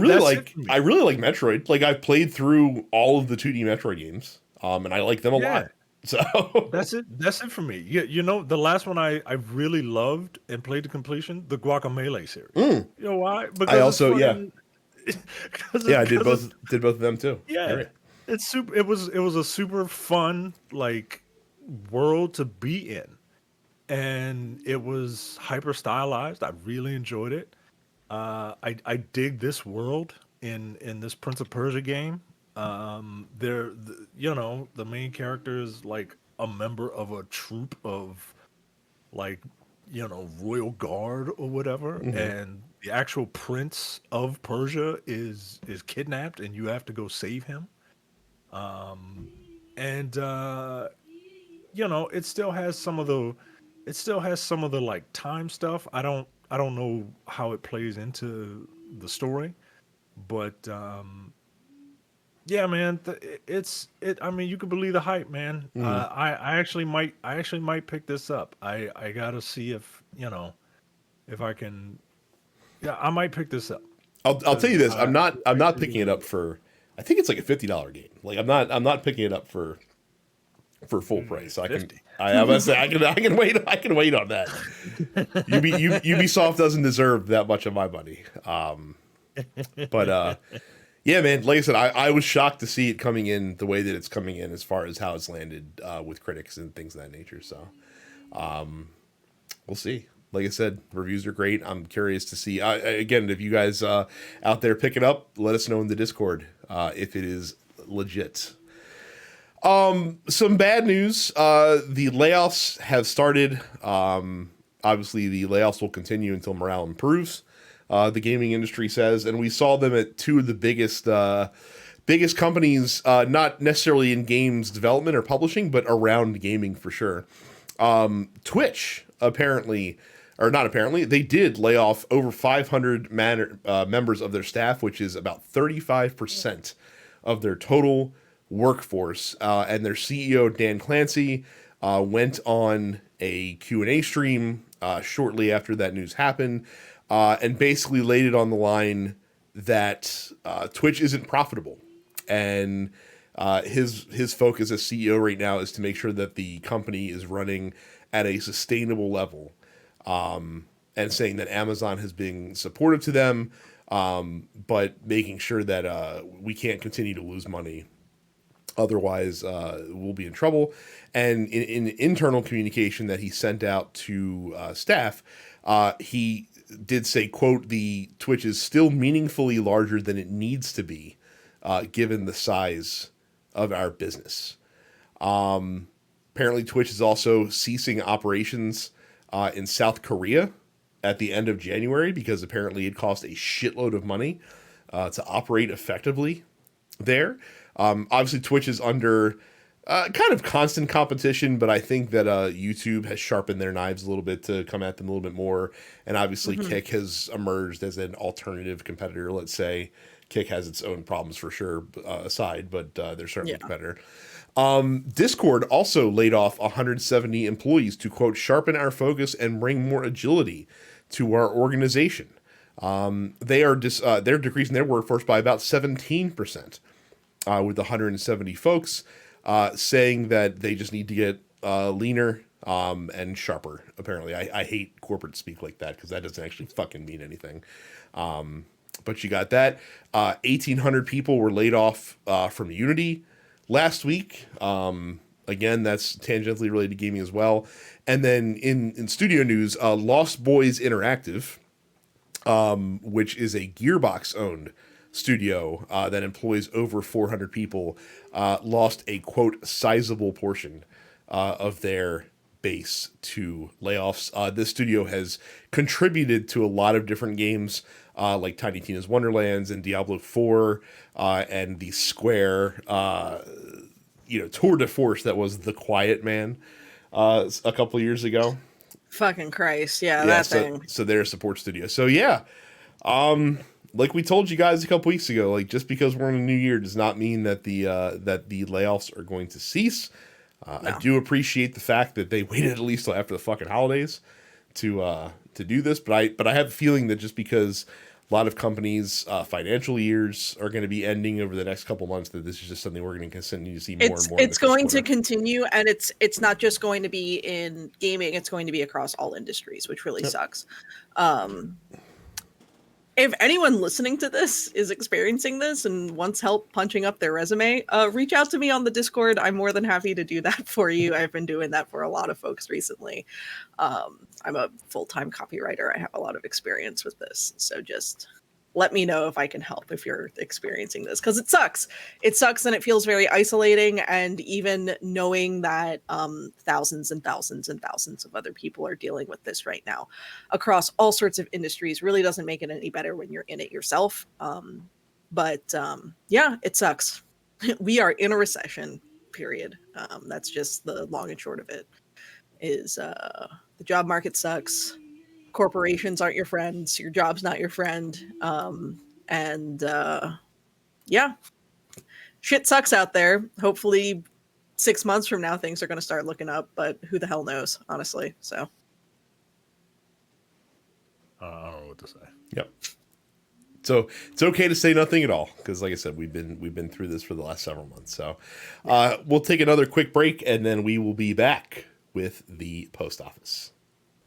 I me. really like Metroid. Like I've played through all of the 2D Metroid games. And I like them a Yeah, lot. So that's it. That's it for me. You know, the last one I really loved and played to completion, the Guacamelee series. mm, You know why? I Because it's also yeah. fucking because Yeah, it's did both of them too. You're yeah, right. it's super. It was a super fun like world to be in, and it was hyper stylized. I really enjoyed it. I dig this world in this Prince of Persia game. You know, the main character is like a member of a troop of like royal guard or whatever, Hmm. and the actual prince of Persia is kidnapped, and you have to go save him. And it still has some of the like time stuff. I don't know how it plays into the story, but yeah, man, I mean, you can believe the hype, man. Hmm. I actually might pick this up. I gotta see if I can. Yeah, I might pick this up I'll tell you because this. I I'm not actually picking really it up enjoyed for. I think it's like a $50 game. Like I'm not picking it up for full it. price. So I can 50. I must say I can wait on that. Ubisoft doesn't deserve that much of my money. But yeah, man. Like I said, I was shocked to see it coming in the way that it's coming in, as far as how it's landed with critics and things of that nature. So we'll see. Like I said, reviews are great. I'm curious to see. Again, if you guys out there pick it up, let us know in the Discord if it is legit. Some bad news. The layoffs have started. Obviously, the layoffs will continue until morale improves. The gaming industry says, and we saw them at two of the biggest companies, not necessarily in games development or publishing, but around gaming for sure. Twitch apparently, or not apparently, they did lay off over 500 members of their staff, which is about 35% of their total workforce. And their CEO, Dan Clancy, went on a Q&A stream shortly after that news happened, and basically laid it on the line that Twitch isn't profitable. And his focus as CEO right now is to make sure that the company is running at a sustainable level, and saying that Amazon has been supportive to them, but making sure that we can't continue to lose money. Otherwise, we'll be in trouble. And in internal communication that he sent out to staff, he did say, quote, the Twitch is still meaningfully larger than it needs to be, given the size of our business. Apparently, Twitch is also ceasing operations in South Korea at the end of January, because apparently it cost a shitload of money to operate effectively there. Obviously, Twitch is under kind of constant competition, but I think that YouTube has sharpened their knives a little bit to come at them a little bit more. And obviously, Mhm. Kick has emerged as an alternative competitor. Let's say Kick has its own problems for sure, aside, but they're certainly a Yeah. competitor. Discord also laid off 170 employees to, quote, sharpen our focus and bring more agility to our organization. They're decreasing their workforce by about 17%, with 170 folks, saying that they just need to get leaner and sharper. Apparently, I hate corporate speak like that, because that doesn't actually fucking mean anything. But you got that. 1,800 people were laid off from Unity last week. Again, that's tangentially related to gaming as well. And then in studio news, Lost Boys Interactive, which is a Gearbox owned studio that employs over 400 people, lost a, quote, sizable portion of their base to layoffs. This studio has contributed to a lot of different games, like Tiny Tina's Wonderlands and Diablo 4, and the Square tour de force that was The Quiet Man a couple of years ago. Fucking Christ. Yeah, Yeah, that thing. so they're a support studio. So yeah, like we told you guys a couple weeks ago, like just because we're in a new year does not mean that the layoffs are going to cease. I No. do appreciate the fact that they waited at least till after the fucking holidays to do this, but I have a feeling that just because a lot of companies' financial years are going to be ending over the next couple months, that this is just something we're going to continue to see more and more. It's in the going first to quarter. continue, and it's not just going to be in gaming, it's going to be across all industries, which really Yep. sucks. If anyone listening to this is experiencing this and wants help punching up their resume, reach out to me on the Discord. I'm more than happy to do that for you. I've been doing that for a lot of folks recently. I'm a full-time copywriter. I have a lot of experience with this. So just let me know if I can help if you're experiencing this, because it sucks. It sucks, and it feels very isolating. And even knowing that thousands and thousands and thousands of other people are dealing with this right now across all sorts of industries really doesn't make it any better when you're in it yourself. Yeah, it sucks. We are in a recession, period. That's just the long and short of it. Is the job market sucks. Corporations aren't your friends. Your job's not your friend. And yeah, shit sucks out there. Hopefully 6 months from now things are going to start looking up, but who the hell knows, honestly. So I don't know what to say. Yep. So it's okay to say nothing at all because, like I said, we've been through this for the last several months. So we'll take another quick break and then we will be back with the post office.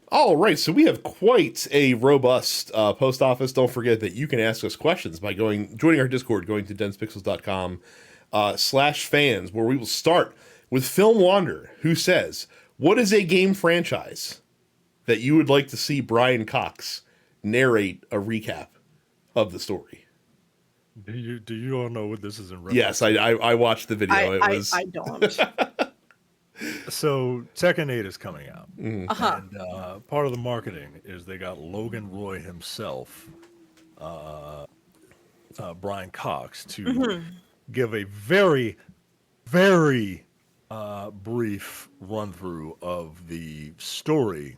All right, so we have quite a robust post office. Don't forget that you can ask us questions by joining our Discord, going to densepixels.com/fans, where we will start with Film Wander, who says, "What is a game franchise that you would like to see Brian Cox narrate a recap of the story?" Do you all know what this is in reference? Yes, I watched the video. I don't. So Tekken 8 is coming out. Uh-huh. And part of the marketing is they got Logan Roy himself, Brian Cox, to give a very, very brief run through of the story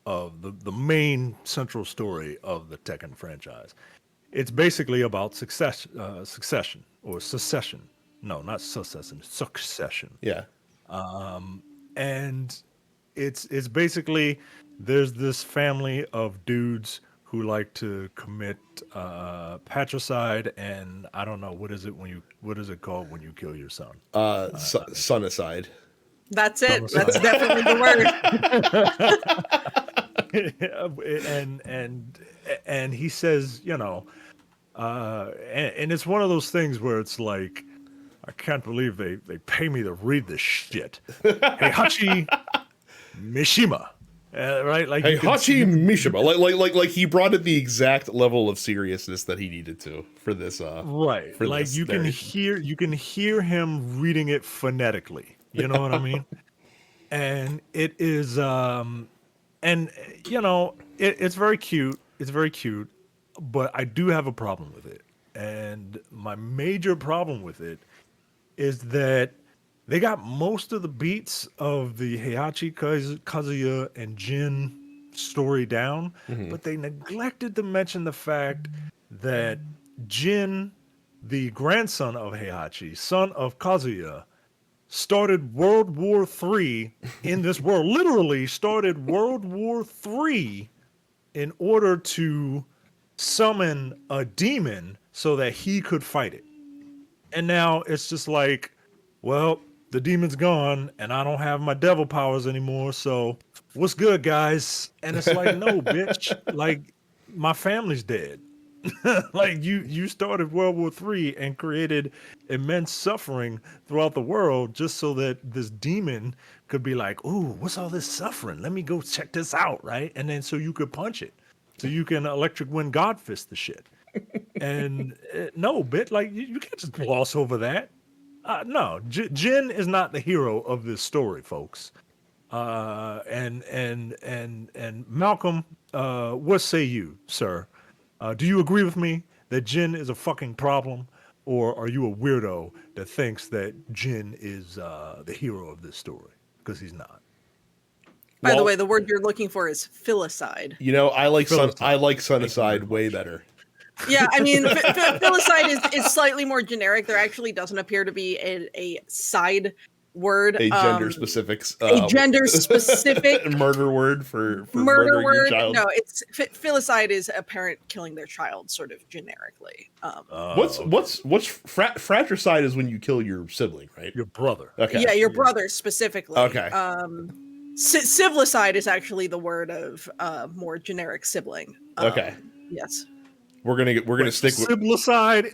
of the main central story of the Tekken franchise. It's basically about succession or secession. No, not succession, succession. Yeah. And it's basically there's this family of dudes who like to commit patricide, and I don't know what is it called when you kill your son? Son-icide. That's it. Homicide. That's definitely the word. and he says, and it's one of those things where it's like, I can't believe they pay me to read this shit. Heihachi Mishima, right? Like Heihachi Mishima, like he brought it the exact level of seriousness that he needed to for this. Right, for like this you narration. can hear him reading it phonetically. You know what I mean? And it is, it's very cute. It's very cute, but I do have a problem with it. And my major problem with it is that they got most of the beats of the Heihachi, Kazuya, and Jin story down, but they neglected to mention the fact that Jin, the grandson of Heihachi, son of Kazuya, started World War III in this world, literally started World War III in order to summon a demon so that he could fight it. And now it's just like, well, the demon's gone and I don't have my devil powers anymore. So what's good, guys? And it's like, no, bitch, like my family's dead. Like you started World War III and created immense suffering throughout the world just so that this demon could be like, ooh, what's all this suffering? Let me go check this out, right? And then so you could punch it. So you can electric wind god fist the shit. And no, like you can't just gloss over that. No, Jin is not the hero of this story, folks. And Malcolm, what say you, sir? Do you agree with me that Jin is a fucking problem, or are you a weirdo that thinks that Jin is the hero of this story? Because he's not. By the way, the word you're looking for is filicide. You know, I like Filicide. Son-icide way better. Yeah, I mean, filicide is slightly more generic. There actually doesn't appear to be a side word, A gender specific, murder word for murder murdering your word. child. No, it's filicide is a parent killing their child, sort of generically. What's fratricide is when you kill your sibling, right? Your brother. Okay. Yeah, your brother specifically. Okay. Civilicide is actually the word of more generic sibling. Okay. Yes. We're gonna stick with Siblicide.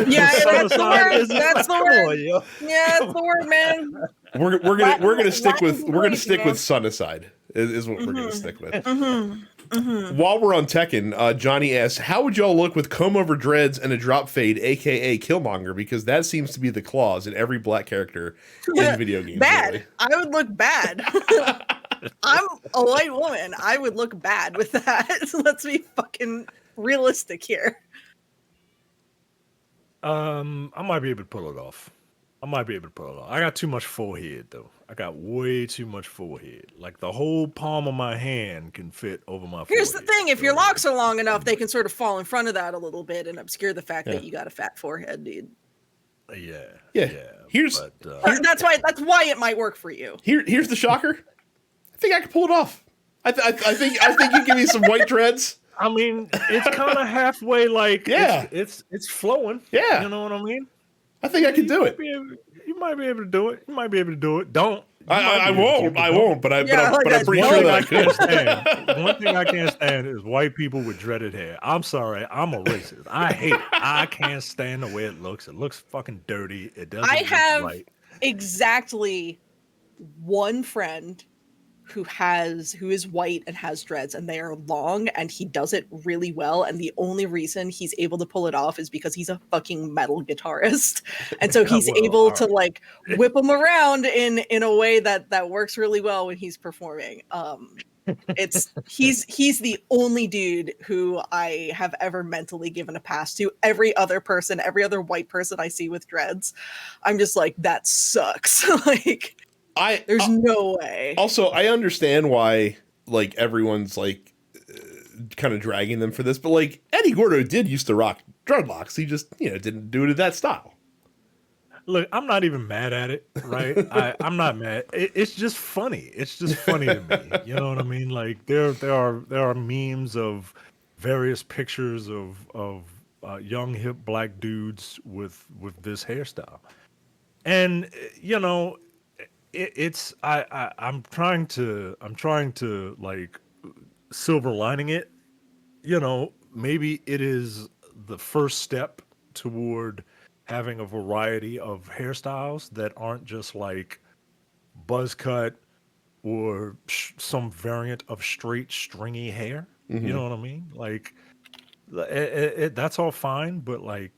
Yeah, that's the word. That's the word. Yeah, that's the word, man. we're gonna stick with man. Son-icide is what we're gonna stick with. While we're on Tekken, Johnny asks, how would y'all look with comb over dreads and a drop fade, aka Killmonger? Because that seems to be the clause in every black character in video games. Bad. Really. I would look bad. I'm a white woman. I would look bad with that. So let's be fucking realistic here. I might be able to pull it off. I got too much forehead though. I got way too much forehead. Like the whole palm of my hand can fit over my forehead. Here's the thing, if your locks are long enough, they can sort of fall in front of that a little bit and obscure the fact that you got a fat forehead, dude. Yeah. That's why it might work for you. Here's the shocker. I think I can pull it off. I think you give me some white dreads. I mean, it's kind of halfway. Like, it's flowing. Yeah, you know what I mean. I think I can do it. You might be able to do it. Don't. I won't. But I'm pretty sure that I could. One thing I can't stand is white people with dreaded hair. I'm sorry, I'm a racist. I hate it. I can't stand the way it looks. It looks fucking dirty. It doesn't. I have right. exactly one friend who is white and has dreads, and they are long, and he does it really well, and the only reason he's able to pull it off is because he's a fucking metal guitarist, and so he's able to like whip them around in a way that works really well when he's performing. He's the only dude who I have ever mentally given a pass to. Every other white person I see with dreads, I'm just like, that sucks. Like, there's no way. Also, I understand why like everyone's like kind of dragging them for this, but like Eddie Gordo did used to rock dreadlocks. He just didn't do it in that style. Look, I'm not even mad at it, right? I'm not mad. It's just funny. It's just funny to me. You know what I mean? Like there are memes of various pictures of young hip black dudes with this hairstyle, and I'm trying to like silver lining it. Maybe it is the first step toward having a variety of hairstyles that aren't just like buzz cut or some variant of straight stringy hair. You know what I mean? Like that's all fine, but like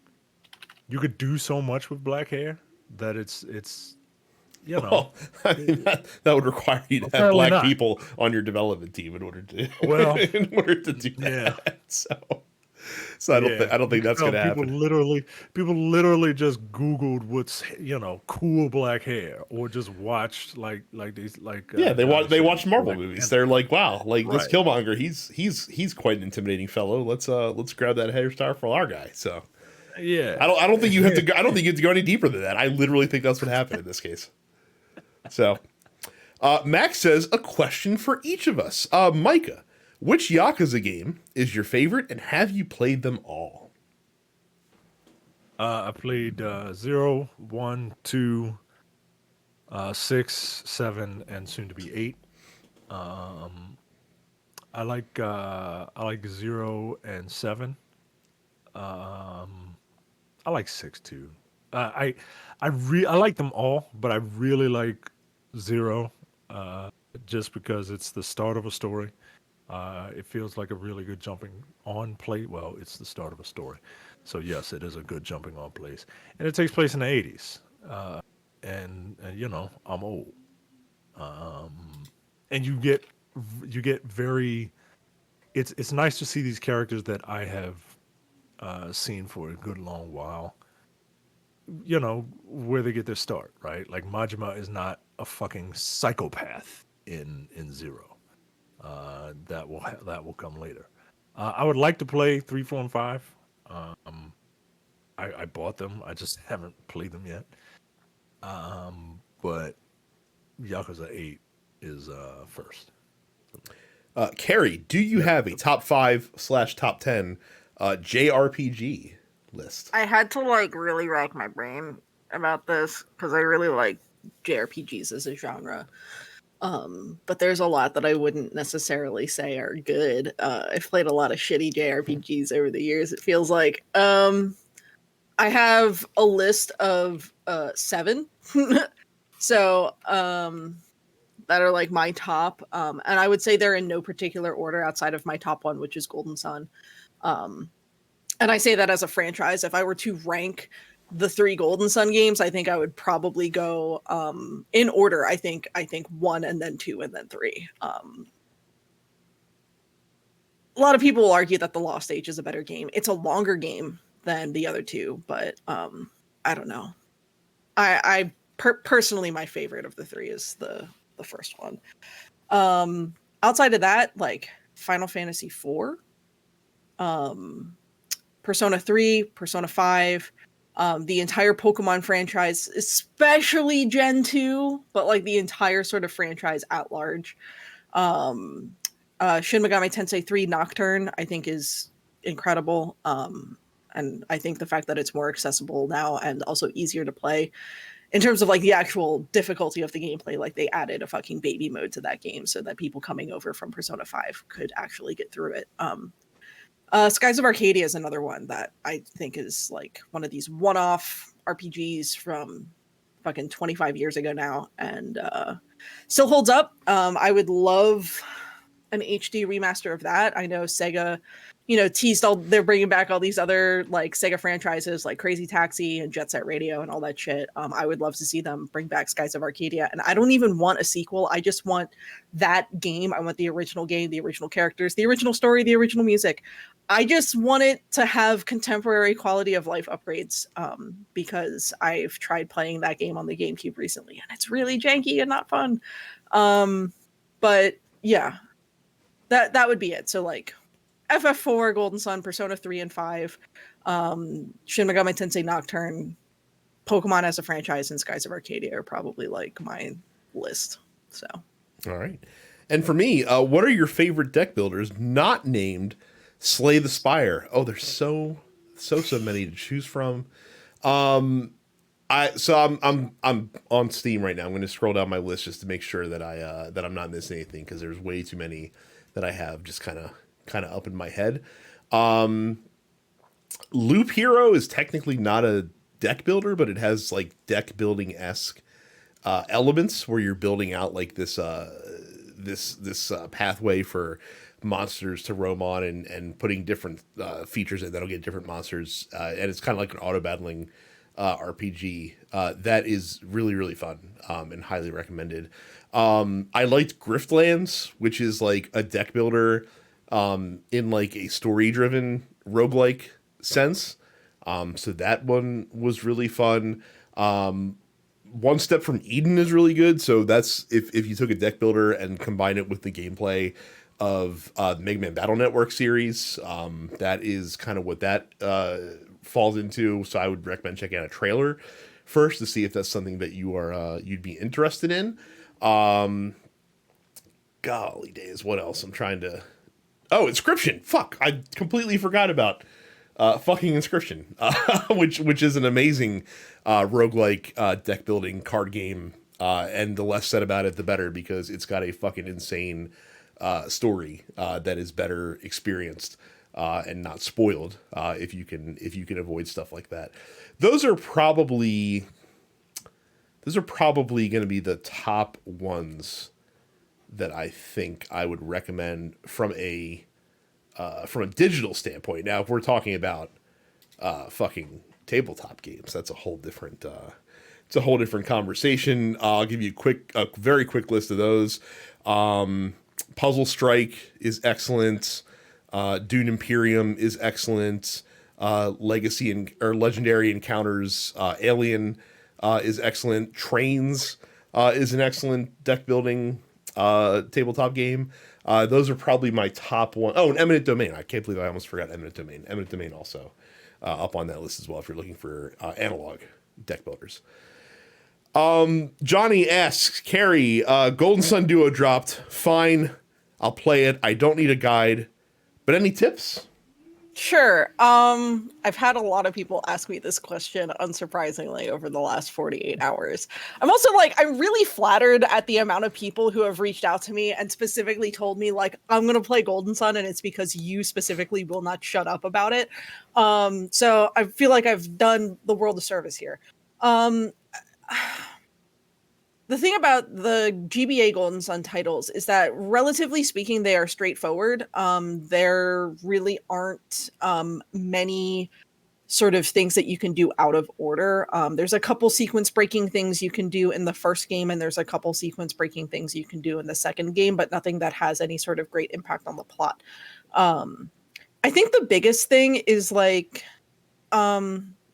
you could do so much with black hair that it's well, I mean, that would require you to have black people on your development team in order to do that. So I don't think that's gonna happen. People literally just Googled what's cool black hair, or just watched like these they watch Marvel movies. They're like, wow, like this Killmonger, he's quite an intimidating fellow. Let's grab that hairstyle for our guy. So yeah, I don't think you have to go any deeper than that. I literally think that's what happened in this case. So, Max says, a question for each of us. Micah, which Yakuza game is your favorite, and have you played them all? I played 0, 1, 2, 6, 7, and soon to be 8. I like 0 and 7. I like 6 too. I like them all, but I really like 0, just because it's the start of a story. It feels like a really good jumping on place. Well, it's the start of a story, so yes, it is a good jumping on place, and it takes place in the 80s. And I'm old, and you get very. It's nice to see these characters that I have seen for a good long while. Where they get their start, right? Like Majima is not a fucking psychopath. in Zero. That will come later. I would like to play 3, 4, and 5. I bought them. I just haven't played them yet. But Yakuza 8 is first. Carrie, do you have a top 5/top 10 JRPG list? I had to like really rack my brain about this because I really like JRPGs as a genre. But there's a lot that I wouldn't necessarily say are good. I've played a lot of shitty JRPGs over the years, it feels like. I have a list of 7. So, that are like my top. And I would say they're in no particular order outside of my top one, which is Golden Sun. And I say that as a franchise. If I were to rank the 3 Golden Sun games, I think I would probably go in order. I think 1 and then 2 and then 3. A lot of people will argue that the Lost Age is a better game. It's a longer game than the other 2, but I don't know. I personally, my favorite of the 3 is the first one. Outside of that, like Final Fantasy IV, Persona 3, Persona 5, the entire Pokemon franchise, especially Gen 2, but like the entire sort of franchise at large. Shin Megami Tensei 3 Nocturne, I think, is incredible. And I think the fact that it's more accessible now and also easier to play in terms of like the actual difficulty of the gameplay, like they added a fucking baby mode to that game so that people coming over from Persona 5 could actually get through it. Skies of Arcadia is another one that I think is like one of these one-off RPGs from fucking 25 years ago now, and still holds up. I would love an HD remaster of that. I know Sega, teased they're bringing back all these other like Sega franchises like Crazy Taxi and Jet Set Radio and all that shit. I would love to see them bring back Skies of Arcadia, and I don't even want a sequel. I just want that game. I want the original game, the original characters, the original story, the original music. I just want it to have contemporary quality of life upgrades, because I've tried playing that game on the GameCube recently and it's really janky and not fun. But yeah, that would be it. So like FF4, Golden Sun, Persona 3 and 5, Shin Megami Tensei Nocturne, Pokemon as a franchise, and Skies of Arcadia are probably like my list. So, all right. And for me, what are your favorite deck builders not named Slay the Spire? Oh, there's so many to choose from. I'm on Steam right now. I'm going to scroll down my list just to make sure that I'm not missing anything, because there's way too many that I have just kind of up in my head. Loop Hero is technically not a deck builder, but it has like deck building-esque elements where you're building out like this pathway for monsters to roam on, and putting different features in that'll get different monsters, and it's kind of like an auto battling RPG that is really, really fun, and highly recommended. I liked Griftlands, which is like a deck builder in like a story driven roguelike sense. So that one was really fun. One Step from Eden is really good. So that's if you took a deck builder and combine it with the gameplay of the Mega Man Battle Network series, that is kind of what that falls into. So I would recommend checking out a trailer first to see if that's something that you'd be interested in. Golly days, what else? I'm trying to... Oh, Inscription. Fuck, I completely forgot about fucking Inscription, which is an amazing roguelike deck building card game. And the less said about it, the better, because it's got a fucking insane story that is better experienced and not spoiled if you can avoid stuff like that. Those are probably going to be the top ones that I think I would recommend from a digital standpoint. Now, if we're talking about fucking tabletop games, that's a whole different conversation. I'll give you a very quick list of those. Puzzle Strike is excellent. Dune Imperium is excellent. Legacy or Legendary Encounters Alien is excellent. Trains is an excellent deck building tabletop game. Those are probably my top one. Oh, and Eminent Domain. I can't believe I almost forgot Eminent Domain. Eminent Domain also up on that list as well if you're looking for analog deck builders. Johnny asks, Carrie, Golden Sun Duo dropped. Fine, I'll play it. I don't need a guide. But any tips? Sure. I've had a lot of people ask me this question, unsurprisingly, over the last 48 hours. I'm also I'm really flattered at the amount of people who have reached out to me and specifically told me, I'm going to play Golden Sun, and it's because you specifically will not shut up about it. So I feel like I've done the world a service here. The thing about the GBA Golden Sun titles is that, relatively speaking, they are straightforward. There really aren't many sort of things that you can do out of order. There's a couple sequence breaking things you can do in the first game, and there's a couple sequence breaking things you can do in the second game, but nothing that has any sort of great impact on the plot. I think the biggest thing is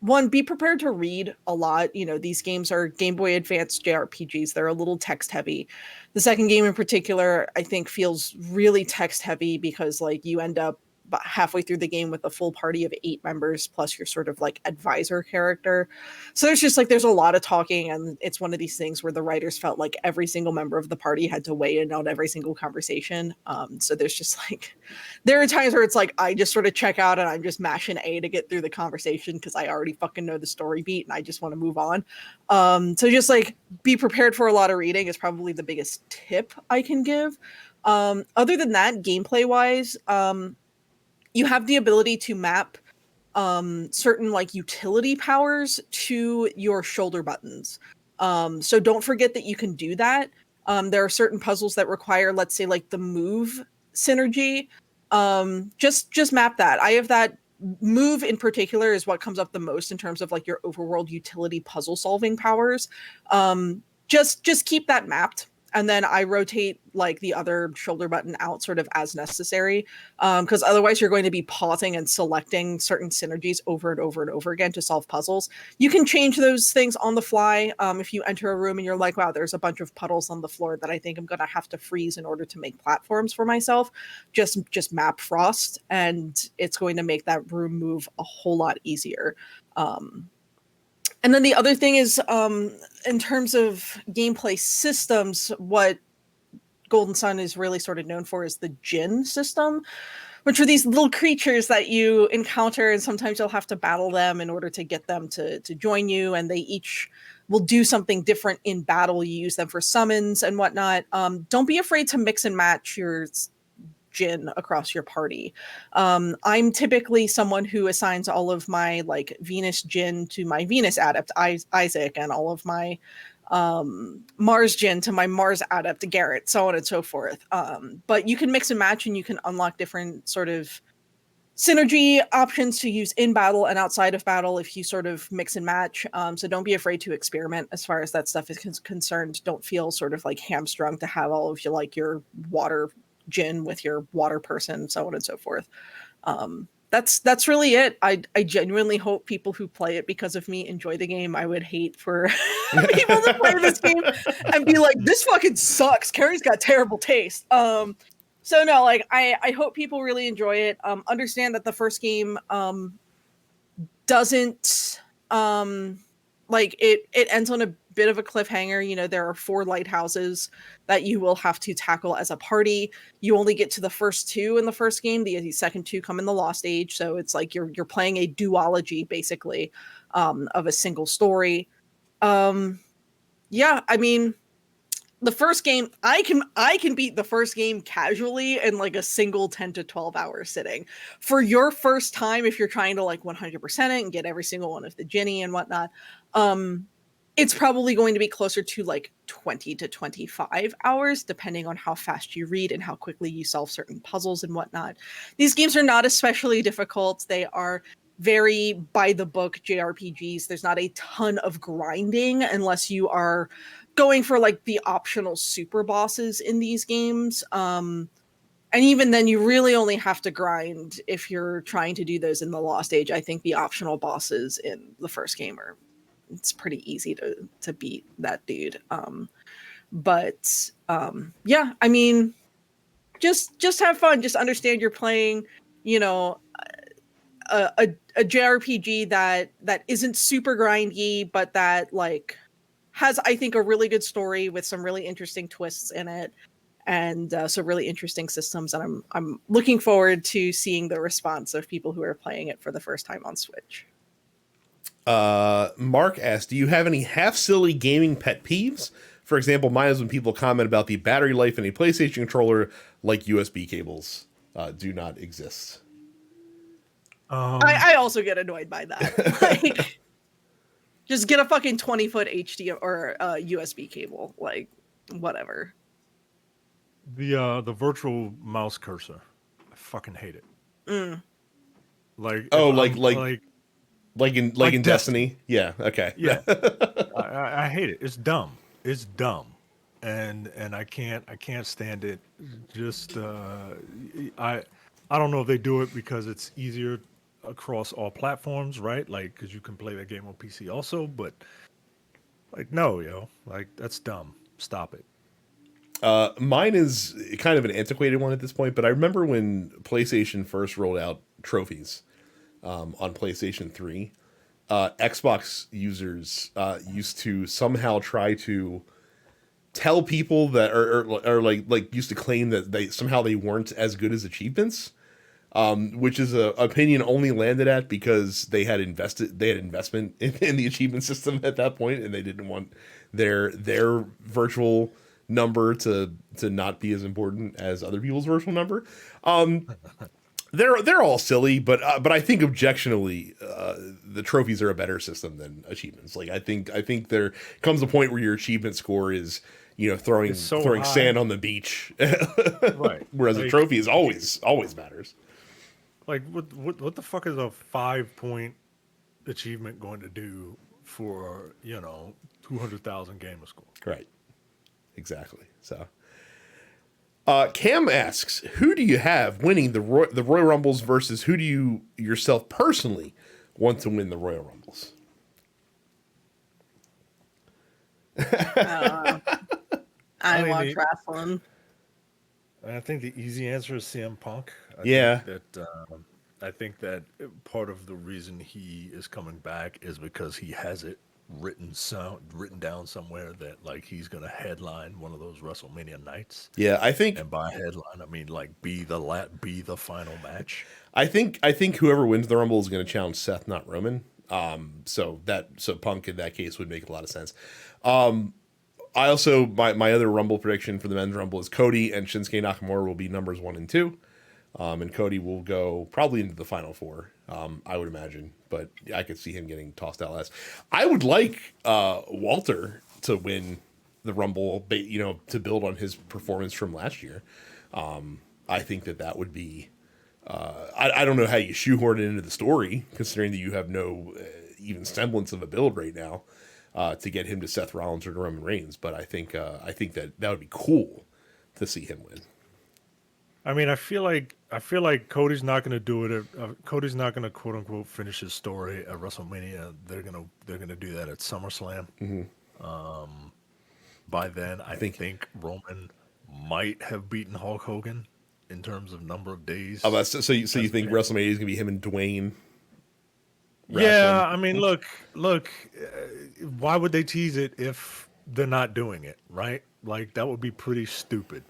one, be prepared to read a lot. These games are Game Boy Advance JRPGs. They're a little text heavy. The second game in particular, I think, feels really text heavy because you end up about halfway through the game with a full party of 8 members plus your sort of advisor character. So there's just there's a lot of talking, and it's one of these things where the writers felt like every single member of the party had to weigh in on every single conversation. So there's just there are times where it's I just sort of check out and I'm just mashing A to get through the conversation because I already fucking know the story beat and I just want to move on. So just be prepared for a lot of reading is probably the biggest tip I can give. Other than that, gameplay wise, you have the ability to map certain utility powers to your shoulder buttons. So don't forget that you can do that. There are certain puzzles that require, let's say, the move synergy. Just map that. I have that. Move in particular is what comes up the most in terms of your overworld utility puzzle solving powers. Just keep that mapped. And then I rotate the other shoulder button out sort of as necessary. Because otherwise you're going to be pausing and selecting certain synergies over and over and over again to solve puzzles. You can change those things on the fly. If you enter a room and you're wow, there's a bunch of puddles on the floor that I think I'm going to have to freeze in order to make platforms for myself. Just map frost, and it's going to make that room move a whole lot easier. And then the other thing is, in terms of gameplay systems, what Golden Sun is really sort of known for is the Jinn system, which are these little creatures that you encounter, and sometimes you'll have to battle them in order to get them to join you, and they each will do something different in battle. You use them for summons and whatnot. Don't be afraid to mix and match your Jinn across your party. I'm typically someone who assigns all of my Venus Jinn to my Venus adept Isaac, and all of my Mars Jinn to my Mars adept Garrett, so on and so forth. But you can mix and match, and you can unlock different sort of synergy options to use in battle and outside of battle if you sort of mix and match. So don't be afraid to experiment as far as that stuff is concerned. Don't feel sort of hamstrung to have all of your water Jinn with your water person, so on and so forth. That's really it. I genuinely hope people who play it because of me enjoy the game. I would hate for people to play this game and be this fucking sucks. Carrie's got terrible taste. So no, I hope people really enjoy it. Understand that the first game doesn't it ends on a bit of a cliffhanger. There are 4 lighthouses that you will have to tackle as a party. You only get to the first 2 in the first game. The second 2 come in the Lost Age, so it's you're playing a duology basically of a single story. Yeah, I mean, the first game, I can beat the first game casually in a single 10 to 12 hour sitting. For your first time, if you're trying to 100% it and get every single one of the Jinny and whatnot, it's probably going to be closer to 20 to 25 hours, depending on how fast you read and how quickly you solve certain puzzles and whatnot. These games are not especially difficult. They are very by the book JRPGs. There's not a ton of grinding unless you are going for the optional super bosses in these games. And even then, you really only have to grind if you're trying to do those in the Lost Age. I think the optional bosses in the first game it's pretty easy to beat that dude. But yeah, I mean, just have fun. Just understand you're playing, you know, a JRPG that isn't super grindy, but that like has, I think, a really good story with some really interesting twists in it, and some really interesting systems. And I'm looking forward to seeing the response of people who are playing it for the first time on Switch. Mark asked, do you have any half silly gaming pet peeves? For example, mine is when people comment about the battery life in a PlayStation controller, like USB cables do not exist. I also get annoyed by that. Like, just get a fucking 20-foot HD or USB cable, like whatever. The virtual mouse cursor, I fucking hate it. Like, Oh, if like in Destiny. Yeah. Okay. Yeah, I hate it. It's dumb. It's dumb, and I can't stand it. Just I don't know if they do it because it's easier across all platforms, right? Like, because you can play that game on PC also, but like, no, like that's dumb. Stop it. Mine is kind of an antiquated one at this point, but I remember when PlayStation first rolled out trophies on PlayStation 3. Xbox users used to somehow try to tell people that, or like used to claim that they weren't as good as achievements, which is a opinion only landed at because they had investment in the achievement system at that point, and they didn't want their virtual number to not be as important as other people's virtual number. They're all silly, but I think objectionably, the trophies are a better system than achievements. Like I think there comes a point where your achievement score is, throwing sand on the beach, right? Whereas a trophy is always matters. Like what the fuck is a 5-point achievement going to do for 200,000 gamer score? Right. Exactly. So. Cam asks, who do you have winning the Royal Rumbles versus who do you yourself personally want to win the Royal Rumbles? I watch wrestling. I think the easy answer is CM Punk. I think that part of the reason he is coming back is because he has it written down somewhere that like he's gonna headline one of those WrestleMania nights. Yeah, I think, and by headline I mean like be the final match. I think whoever wins the Rumble is going to challenge Seth, not Roman. So Punk in that case would make a lot of sense. I also my other Rumble prediction for the men's Rumble is Cody and Shinsuke Nakamura will be numbers 1 and 2. And Cody will go probably into the final 4, I would imagine. But I could see him getting tossed out last. I would like Walter to win the Rumble, to build on his performance from last year. I think that would be... I don't know how you shoehorn it into the story, considering that you have no even semblance of a build right now to get him to Seth Rollins or to Roman Reigns. But I think that would be cool to see him win. I mean, I feel like Cody's not going to do it. Cody's not going to quote unquote finish his story at WrestleMania. They're gonna do that at SummerSlam. Mm-hmm. By then, I think Roman might have beaten Hulk Hogan in terms of number of days. So you think WrestleMania is going to be him and Dwayne? Yeah, I mean, look. Why would they tease it if they're not doing it, right? Like that would be pretty stupid.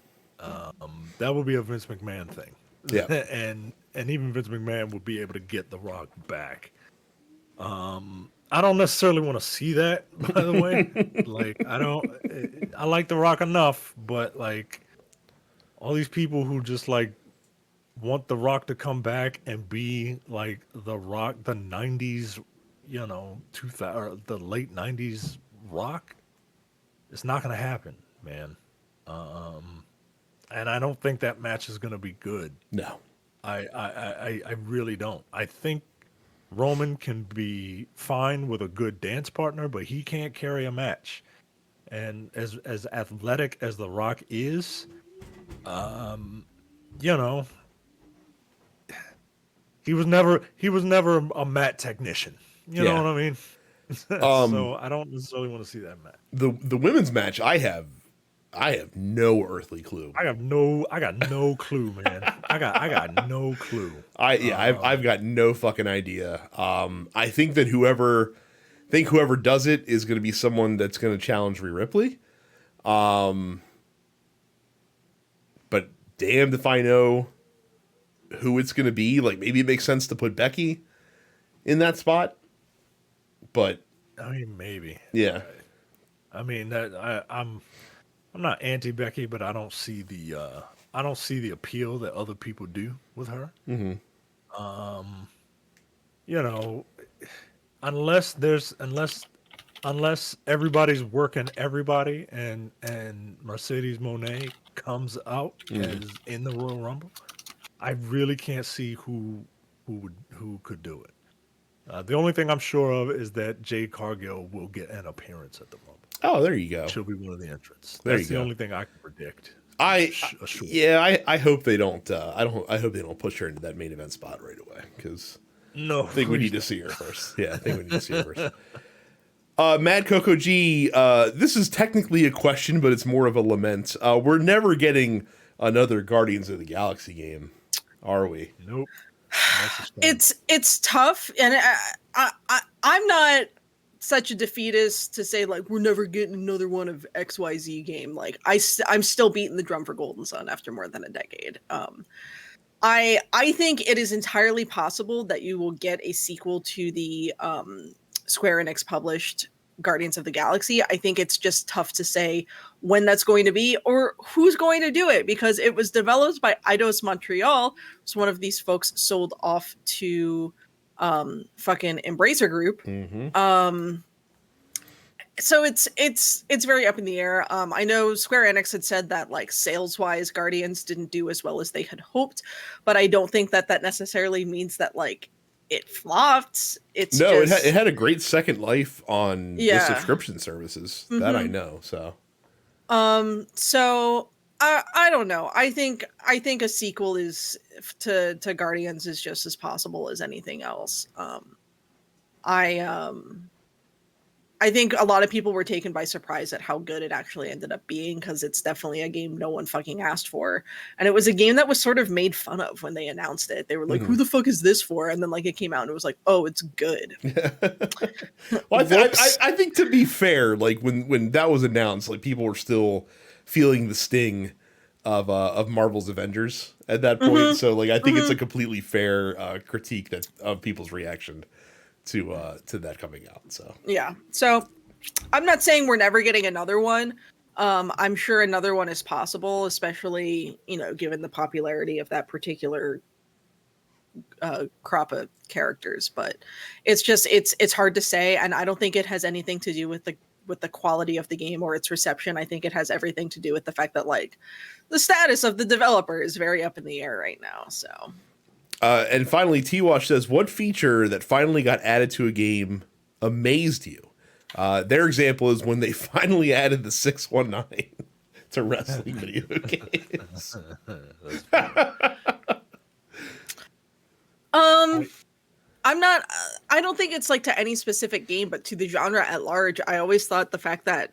That would be a Vince McMahon thing. Yeah, and even Vince McMahon would be able to get The Rock back. I don't necessarily want to see that, by the way. Like I like The Rock enough, but like all these people who just like want The Rock to come back and be like The Rock, the 90s, 2000, the late 90s Rock, it's not going to happen, man. And I don't think that match is going to be good. No. I really don't. I think Roman can be fine with a good dance partner, but he can't carry a match. And as athletic as The Rock is, he was never a mat technician. You know what I mean? So I don't necessarily want to see that match. The women's match I have I have no earthly clue. I got no clue, man. I got no clue. I've got no fucking idea. I think that whoever does it is going to be someone that's going to challenge Rhea Ripley. But damned if I know who it's going to be. Like, maybe it makes sense to put Becky in that spot. But I mean, maybe. Yeah. I mean, I'm not anti Becky, but I don't see the appeal that other people do with her. Mm-hmm. You know, unless everybody's working everybody and Mercedes Moné comes out as in the Royal Rumble, I really can't see who could do it. The only thing I'm sure of is that Jade Cargill will get an appearance at the Rumble. Oh, there you go. She'll be one of the entrants. There That's you the go. only thing I can predict. I hope they don't. I hope they don't push her into that main event spot right away, because No, I think we need to see her first. Yeah, I think we need to see her first. Mad Coco G, this is technically a question, but it's more of a lament. We're never getting another Guardians of the Galaxy game, are we? Nope. It's tough, and I'm not such a defeatist to say like we're never getting another one of XYZ game. Like I'm still beating the drum for Golden Sun after more than a decade. I think it is entirely possible that you will get a sequel to the Square Enix published Guardians of the Galaxy. I think it's just tough to say when that's going to be or who's going to do it, because it was developed by Eidos Montreal. So one of these folks sold off to fucking Embracer Group. Mm-hmm. So it's very up in the air. I know Square Enix had said that like sales wise Guardians didn't do as well as they had hoped, but I don't think that necessarily means that like it flopped. It had a great second life on the subscription services. Mm-hmm. That I know. So I don't know. I think a sequel is to Guardians is just as possible as anything else. I think a lot of people were taken by surprise at how good it actually ended up being, because it's definitely a game no one fucking asked for. And it was a game that was sort of made fun of when they announced it. They were like, who the fuck is this for? And then like it came out and it was like, oh, it's good. Well, I think to be fair, like when that was announced, like people were still feeling the sting of Marvel's Avengers at that point. Mm-hmm. So like I think it's a completely fair critique of people's reaction to that coming out. So yeah. So I'm not saying we're never getting another one. I'm sure another one is possible, especially, given the popularity of that particular crop of characters, but it's hard to say. And I don't think it has anything to do with the quality of the game or its reception. I think it has everything to do with the fact that like the status of the developer is very up in the air right now. So and finally, T-Wash says, what feature that finally got added to a game amazed you? Their example is when they finally added the 619 to wrestling video games. I don't think it's like to any specific game, but to the genre at large. I always thought the fact that,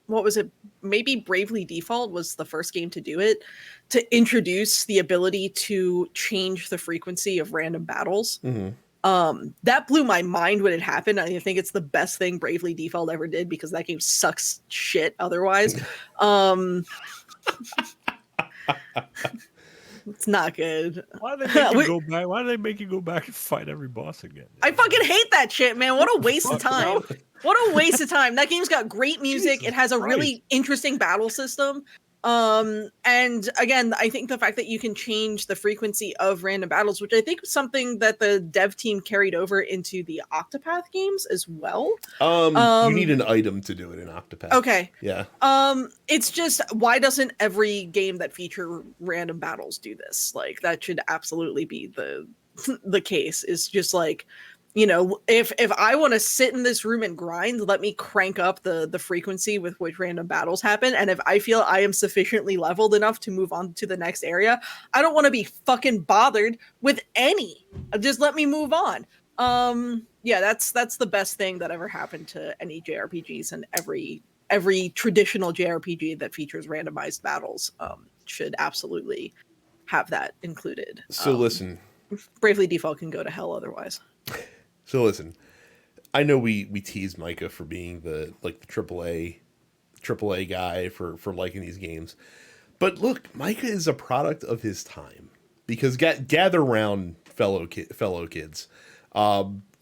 what was it? Maybe Bravely Default was the first game to do it, to introduce the ability to change the frequency of random battles. Mm-hmm. That blew my mind when it happened. I think it's the best thing Bravely Default ever did, because that game sucks shit otherwise. It's not good. Why do they make you go back? Why do they make you go back and fight every boss again? I fucking hate that shit, man. What a waste of time. What a waste of time. That game's got great music. Jesus it has a Christ. really interesting battle system. And again, I think the fact that you can change the frequency of random battles, which I think was something that the dev team carried over into the Octopath games as well. You need an item to do it in Octopath. Okay. Yeah. It's just, why doesn't every game that feature random battles do this? Like, that should absolutely be the case. Is just like, if I want to sit in this room and grind, let me crank up the frequency with which random battles happen. And if I feel I am sufficiently leveled enough to move on to the next area, I don't want to be fucking bothered with any. Just let me move on. Yeah, that's the best thing that ever happened to any JRPGs, and every every traditional JRPG that features randomized battles should absolutely have that included. So listen, Bravely Default can go to hell otherwise. So listen, I know we tease Micah for being the AAA guy for liking these games, but look, Micah is a product of his time. Because gather round, fellow kids.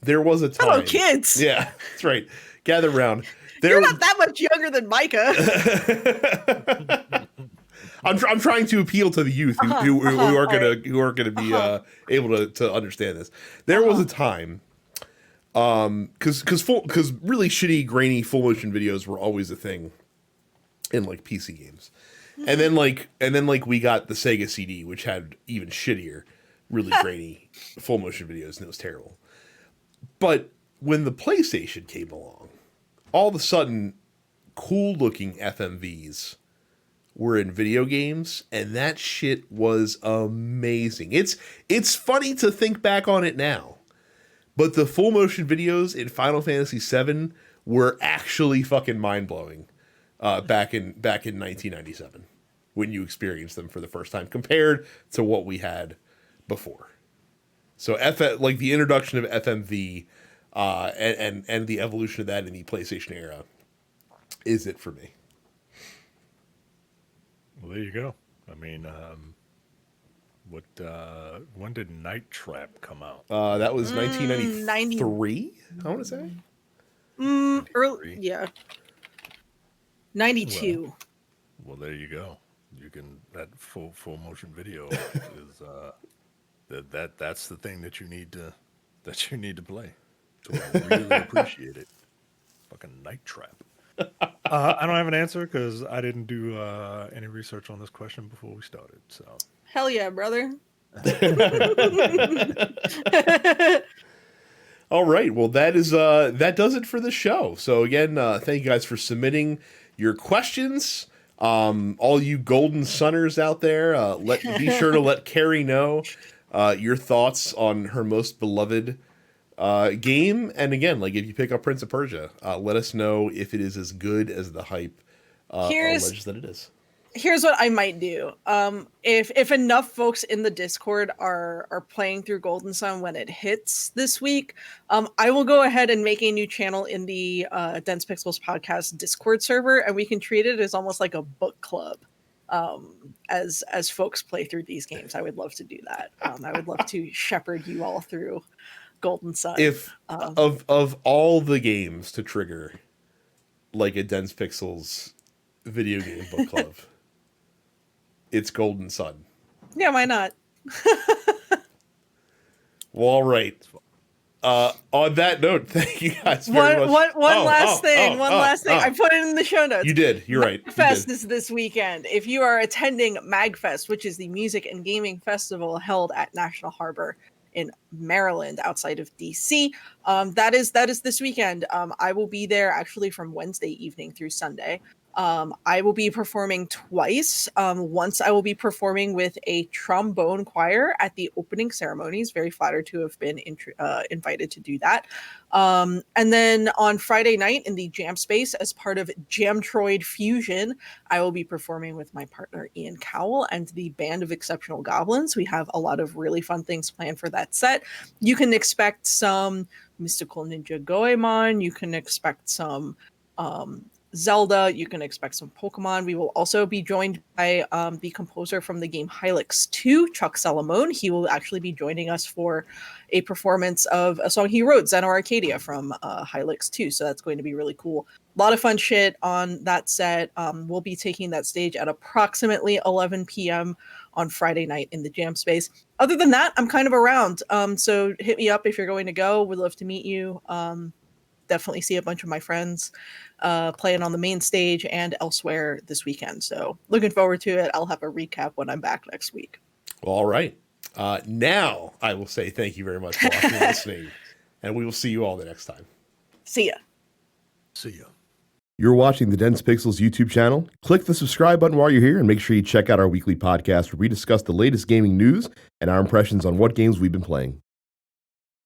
There was a time. Fellow kids. Yeah, that's right. Gather round. You're not that much younger than Micah. I'm trying to appeal to the youth who are gonna be able to understand this. There was a time, because really shitty, grainy full motion videos were always a thing in like PC games, and then we got the Sega CD, which had even shittier, really grainy full motion videos, and it was terrible. But when the PlayStation came along, all of a sudden, cool looking FMVs were in video games, and that shit was amazing. It's funny to think back on it now, but the full motion videos in Final Fantasy VII were actually fucking mind blowing back in 1997 when you experienced them for the first time compared to what we had before. So like the introduction of FMV and the evolution of that in the PlayStation era is it for me. Well, there you go. I mean, when did Night Trap come out? That was 1993, I want to say. Early, yeah. 92. Well, there you go. You can, that full motion video is that's the thing that you need to play. So I really appreciate it. Fucking Night Trap. I don't have an answer because I didn't do any research on this question before we started. So hell yeah, brother. All right. Well, that does it for the show. So again, thank you guys for submitting your questions. All you Golden Sunners out there, be sure to let Carrie know your thoughts on her most beloved game. And again, like if you pick up Prince of Persia, let us know if it is as good as the hype alleges that it is. Here's what I might do. If enough folks in the Discord are playing through Golden Sun when it hits this week, I will go ahead and make a new channel in the Dense Pixels podcast Discord server, and we can treat it as almost like a book club. As folks play through these games, I would love to do that. I would love to shepherd you all through Golden Sun. If of all the games to trigger like a Dense Pixels video game book club, it's Golden Sun. Yeah, why not? Well, all right. On that note, thank you guys very much. One last thing. I put it in the show notes. You did. You're right. MagFest is this weekend. If you are attending MagFest, which is the music and gaming festival held at National Harbor in Maryland, outside of DC, that is this weekend. I will be there actually from Wednesday evening through Sunday. I will be performing twice. Once I will be performing with a trombone choir at the opening ceremonies. Very flattered to have been invited to do that. And then on Friday night in the Jam Space as part of Jamtroid Fusion, I will be performing with my partner Ian Cowell and the Band of Exceptional Goblins. We have a lot of really fun things planned for that set. You can expect some Mystical Ninja Goemon. You can expect some Zelda, you can expect some Pokemon. We will also be joined by the composer from the game Hylix 2, Chuck Salamone. He will actually be joining us for a performance of a song he wrote, Xeno Arcadia, from Hylix 2. So that's going to be really cool. A lot of fun shit on that set. We'll be taking that stage at approximately 11 p.m. on Friday night in the Jam Space. Other than that, I'm kind of around. So hit me up if you're going to go. We'd love to meet you. Definitely see a bunch of my friends playing on the main stage and elsewhere this weekend. So looking forward to it. I'll have a recap when I'm back next week. Well, all right. Now I will say thank you very much for watching and listening, and we will see you all the next time. See ya. See ya. You're watching the Dense Pixels YouTube channel. Click the subscribe button while you're here, and make sure you check out our weekly podcast where we discuss the latest gaming news and our impressions on what games we've been playing.